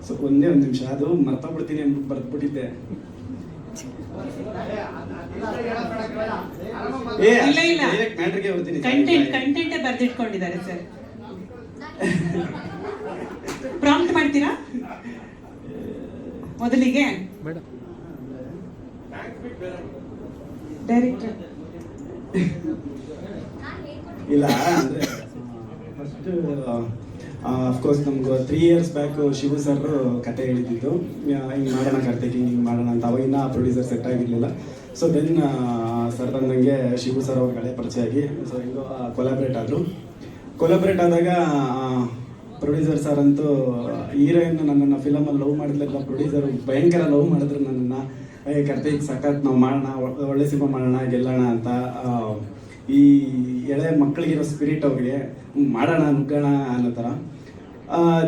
So ಒಂದೇ ಒಂದು ನಿಮಿಷ, ಅದು ಮರ್ತೋಗ್ಬಿಡ್ತೀನಿ ಅಂದ್ಬಿಟ್ಟು ಬರೆದ್ಬಿಟ್ಟಿದ್ದೆ. ಮ್ಯಾಟ್ರಿಗೆ ಬರ್ತೀನಿ. ಕಂಟೆಂಟೇ ಬರೆದಿಟ್ಕೊಂಡಿದ್ದಾರೆ ಸರ್. ಪ್ರಾಂಪ್ಟ್ ಮಾಡ್ತೀರಾ ಮೊದಲಿಗೆ? ಡೈರೆಕ್ಟರ್ ಇಲ್ಲ ಅಂದರೆ ಫಸ್ಟ್ ಅಫ್ಕೋರ್ಸ್ ನಮ್ಗೆ 3 years ಬ್ಯಾಕ್ ಶಿವು ಸರ್ ಕತೆ ಹೇಳಿದ್ದು, ಹಿಂಗೆ ಮಾಡೋಣ ಕಾರ್ತಿಕ್, ಹಿಂಗೆ ಮಾಡೋಣ ಅಂತ. ಅವಾಗಿನ ಪ್ರೊಡ್ಯೂಸರ್ ಸೆಟ್ ಆಗಿರಲಿಲ್ಲ. ಸೊ ದೆನ್ ಸರ್ ಬಂದಂಗೆ ಶಿವು ಸರ್ ಅವ್ರ ಹಳೆ ಪರಿಚಯ ಆಗಿ, ಸೊ ಹಿಂಗೋ ಕೊಲಾಬ್ರೇಟ್ ಆದಾಗ ಪ್ರೊಡ್ಯೂಸರ್ ಸರ್ ಅಂತೂ ಹೀರೋಯಿನ್ ನನ್ನನ್ನು ಫಿಲಮಲ್ಲಿ ಲವ್ ಮಾಡಿದ್ಲಿಲ್ಲ, ಪ್ರೊಡ್ಯೂಸರ್ ಭಯಂಕರ ಲವ್ ಮಾಡಿದ್ರು ನನ್ನನ್ನು. ಕಾರ್ತಿಕ್ ಸಖತ್ ನಾವು ಮಾಡೋಣ, ಒಳ್ಳೆ ಸಿನಿಮಾ ಮಾಡೋಣ, ಗೆಲ್ಲೋಣ ಅಂತ. ಈ ಎಳೆ ಮಕ್ಕಳಿಗಿರೋ ಸ್ಪಿರಿಟ್ ಅವ್ರಿಗೆ ಮಾಡೋಣ, ನುಗ್ಗೋಣ ಅನ್ನೋ ಥರ.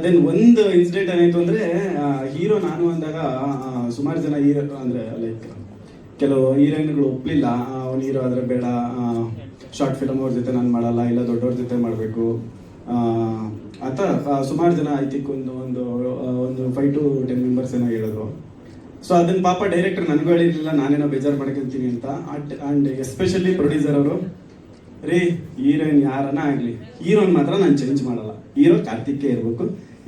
ದೆನ್ ಒಂದು ಇನ್ಸಿಡೆಂಟ್ ಏನಾಯಿತು ಅಂದರೆ, ಹೀರೋ ನಾನು ಅಂದಾಗ ಸುಮಾರು ಜನ ಹೀರೋ ಅಂದರೆ ಲೈಕ್ ಕೆಲವು ಹೀರೋಯಿನ್ಗಳು ಒಪ್ಪಲಿಲ್ಲ, ಅವ್ನು ಹೀರೋ ಆದರೆ ಬೇಡ, ಶಾರ್ಟ್ ಫಿಲಮ್ ಅವ್ರ ಜೊತೆ ನಾನು ಮಾಡಲ್ಲ, ಇಲ್ಲ ದೊಡ್ಡವ್ರ ಜೊತೆ ಮಾಡಬೇಕು ಅಂತ ಸುಮಾರು ಜನ ಐ ಥಿಂಕ್ ಒಂದು 5 to 10 ಮೆಂಬರ್ಸ್ ಏನೋ ಹೇಳಿದ್ರು. ಸೊ ಅದನ್ನ ಪಾಪ ಡೈರೆಕ್ಟರ್ ನನಗೂ ಹೇಳಿರಲಿಲ್ಲ, ನಾನೇನೋ ಬೇಜಾರು ಮಾಡ್ಕೊತೀನಿ ಅಂತ. ಆ್ಯಂಡ್ ಎಸ್ಪೆಷಲಿ ಪ್ರೊಡ್ಯೂಸರ್ ಅವರು, ರೀ ಹೀರೋಯಿನ್ ಯಾರನ್ನ ಆಗಲಿ, ಹೀರೋನ್ ಮಾತ್ರ ನಾನು ಚೇಂಜ್ ಮಾಡಲ್ಲ, ಹೀರೋ ಕಾರ್ತಿಕ್ಕೇ ಇರಬೇಕು,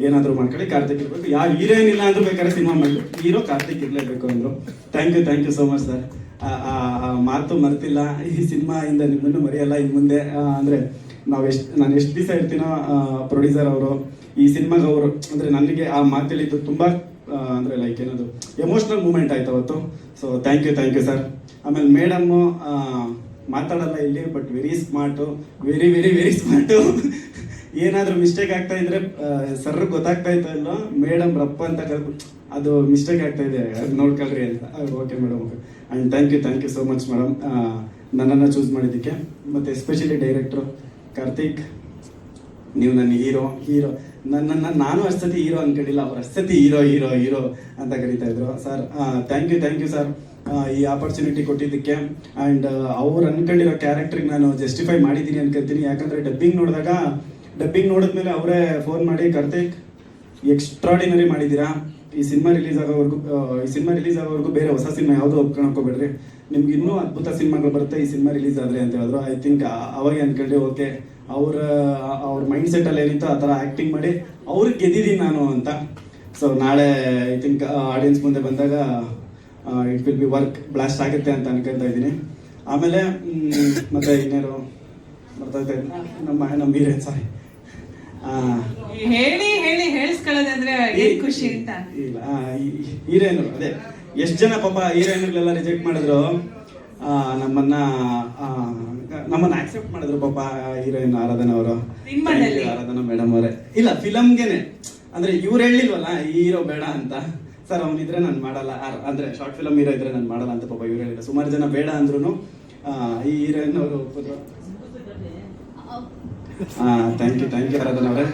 ಏನಾದರೂ ಮಾಡ್ಕೊಳ್ಳಿ ಕಾರ್ತಿಕ್ ಇರಬೇಕು, ಯಾರು ಹೀರೋಯಿನ್ ಇಲ್ಲ ಅಂದ್ರೂ ಬೇಕಾದ್ರೆ ಸಿನಿಮಾ ಮಾಡಲಿ, ಹೀರೋ ಕಾರ್ತಿಕ್ ಇರಲೇಬೇಕು ಅಂದರು. Thank you so much sir. ಮಾತು ಮರ್ತಿಲ್ಲ, ಈ ಸಿನಿಮಾಯಿಂದ ನಿಮ್ಮನ್ನು ಮರೆಯಲ್ಲ ಇನ್ನು ಮುಂದೆ. ಅಂದರೆ ನಾನು ಎಷ್ಟು ದಿವಸ ಇರ್ತೀನೋ ಪ್ರೊಡ್ಯೂಸರ್ ಅವರು ಈ ಸಿನಿಮಾಗೆ ಅವರು ಅಂದರೆ ನನಗೆ ಆ ಮಾತೇಳಿದ್ದು ತುಂಬ ಅಂದರೆ ಲೈಕ್ ಏನದು ಎಮೋಷ್ನಲ್ ಮೂಮೆಂಟ್ ಆಯ್ತು ಅವತ್ತು. So thank you sir. ಆಮೇಲೆ ಮೇಡಮ್ಮು ಮಾತಾಡಲ್ಲ ಇಲ್ಲಿ, but very smart, very very very smart. ಏನಾದರೂ ಮಿಸ್ಟೇಕ್ ಆಗ್ತಾ ಇದ್ರೆ ಸರ್ ಗೊತ್ತಾಗ್ತಾ ಇತ್ತು ಇಲ್ಲೋ, ಮೇಡಮ್ ರಪ್ಪ ಅಂತ ಕರೆದು ಅದು ಮಿಸ್ಟೇಕ್ ಆಗ್ತಾ ಇದೆ ಅದು ನೋಡ್ಕೊಳ್ರಿ ಅಂತ. Okay madam, okay. And thank you so much madam ನನ್ನನ್ನು ಚೂಸ್ ಮಾಡಿದ್ದಕ್ಕೆ. ಮತ್ತು ಎಸ್ಪೆಷಲಿ ಡೈರೆಕ್ಟ್ರು ಕಾರ್ತಿಕ್, ನೀವು ನನ್ನ ಹೀರೋ ನನ್ನನ್ನು ನಾನು ಅಷ್ಟೊತ್ತಿ ಹೀರೋ ಅನ್ಕೊಂಡಿಲ್ಲ, ಅವ್ರು ಅಷ್ಟೊತ್ತಿ ಹೀರೋ ಅಂತ ಕರೀತಾ ಇದ್ರು. ಸರ್ ಥ್ಯಾಂಕ್ ಯು ಸರ್ ಈ ಆಪರ್ಚುನಿಟಿ ಕೊಟ್ಟಿದ್ದಕ್ಕೆ. ಆ್ಯಂಡ್ ಅವ್ರು ಅನ್ಕೊಂಡಿರೋ ಕ್ಯಾರೆಕ್ಟ್ರಿಗೆ ನಾನು ಜಸ್ಟಿಫೈ ಮಾಡಿದ್ದೀನಿ ಅನ್ಕೊಂತೀನಿ. ಯಾಕಂದರೆ ಡಬ್ಬಿಂಗ್ ನೋಡಿದ್ಮೇಲೆ ಅವರೇ ಫೋನ್ ಮಾಡಿ, ಕಾರ್ತಿಕ್ ಎಕ್ಸ್ಟ್ರಾಡಿನರಿ ಮಾಡಿದ್ದೀರಾ, ಈ ಸಿನಿಮಾ ರಿಲೀಸ್ ಆಗೋವರೆಗೂ ಬೇರೆ ಹೊಸ ಸಿನಿಮಾ ಯಾವುದೂ ಒಪ್ಕೊಳಕೋಬೇಡ್ರಿ, ನಿಮ್ಗೆ ಇನ್ನೂ ಅದ್ಭುತ ಸಿನಿಮಾಗಳು ಬರುತ್ತೆ ಈ ಸಿನಿಮಾ ರಿಲೀಸ್ ಆದರೆ ಅಂತ ಹೇಳಿದ್ರು. ಐ ಥಿಂಕ್ ಅವಾಗೆ ಅನ್ಕೊಂಡೆ ಓಕೆ, ಅವ್ರ ಮೈಂಡ್ ಸೆಟ್ಟಲ್ಲಿ ಏನಿತ್ತು ಆ ಥರ ಆ್ಯಕ್ಟಿಂಗ್ ಮಾಡಿ ಅವ್ರಿಗೆ ಗೆದ್ದಿದ್ದೀನಿ ನಾನು ಅಂತ. ಸೊ ನಾಳೆ ಐ ಥಿಂಕ್ ಆಡಿಯನ್ಸ್ ಮುಂದೆ ಬಂದಾಗ it will be work blast ಆಗುತ್ತೆ ಅಂತ ಅನ್ಕೊತಾ ಇದ್ದೀನಿ. ಆಮೇಲೆ ಮತ್ತೆ ಇನ್ನೇನು ಬರ್ತಾ ನಮ್ಮ ಹೀರೋಯಿನ್, ಸಾರಿ ಹೇಳಿ ಹೇಳಿಸ್ಕೊಳ್ಳೋದಂದ್ರೆ ಏನ್ ಖುಷಿ ಅಂತ. ಇಲ್ಲ ಹೀರೋಯಿನ್ ಅದೇ ಎಷ್ಟು ಜನ ಪಾಪ ಹೀರೋಯಿನ್ಗಳೆಲ್ಲ ರಿಜೆಕ್ಟ್ ಮಾಡಿದ್ರು, ನಮ್ಮನ್ನ ಆಕ್ಸೆಪ್ಟ್ ಮಾಡಿದ್ರು ಪಾಪ ಹೀರೋಯಿನ್ ಆರಾಧನಾ ಅವರು, ಆರಾಧನಾ ಮೇಡಮ್ ಅವರೇ. ಇಲ್ಲ ಫಿಲಮ್ಗೆನೆ ಅಂದ್ರೆ ಇವ್ರು ಹೇಳಿಲ್ವಲ್ಲ ಹೀರೋ ಬೇಡ ಅಂತ. ಸರ್ ಅವನಿದ್ರೆ ನಾನು ಮಾಡಲ್ಲ, ಅಂದ್ರೆ ಶಾರ್ಟ್ ಫಿಲಮ್ ಹೀರೋ ಇದ್ರೆ ನಾನು ಮಾಡಲ್ಲ ಅಂತ ಪಾಪ ಇವ್ರು ಹೇಳಿದ್ರು. ಸುಮಾರು ಜನ ಬೇಡ ಅಂದ್ರು ಈ ಹೀರೋಯಿನ್ ಅವರು ಒಪ್ಪಿದ್ರು. ಥ್ಯಾಂಕ್ ಯು ಆರಾಧನಾ ಅವರೇ.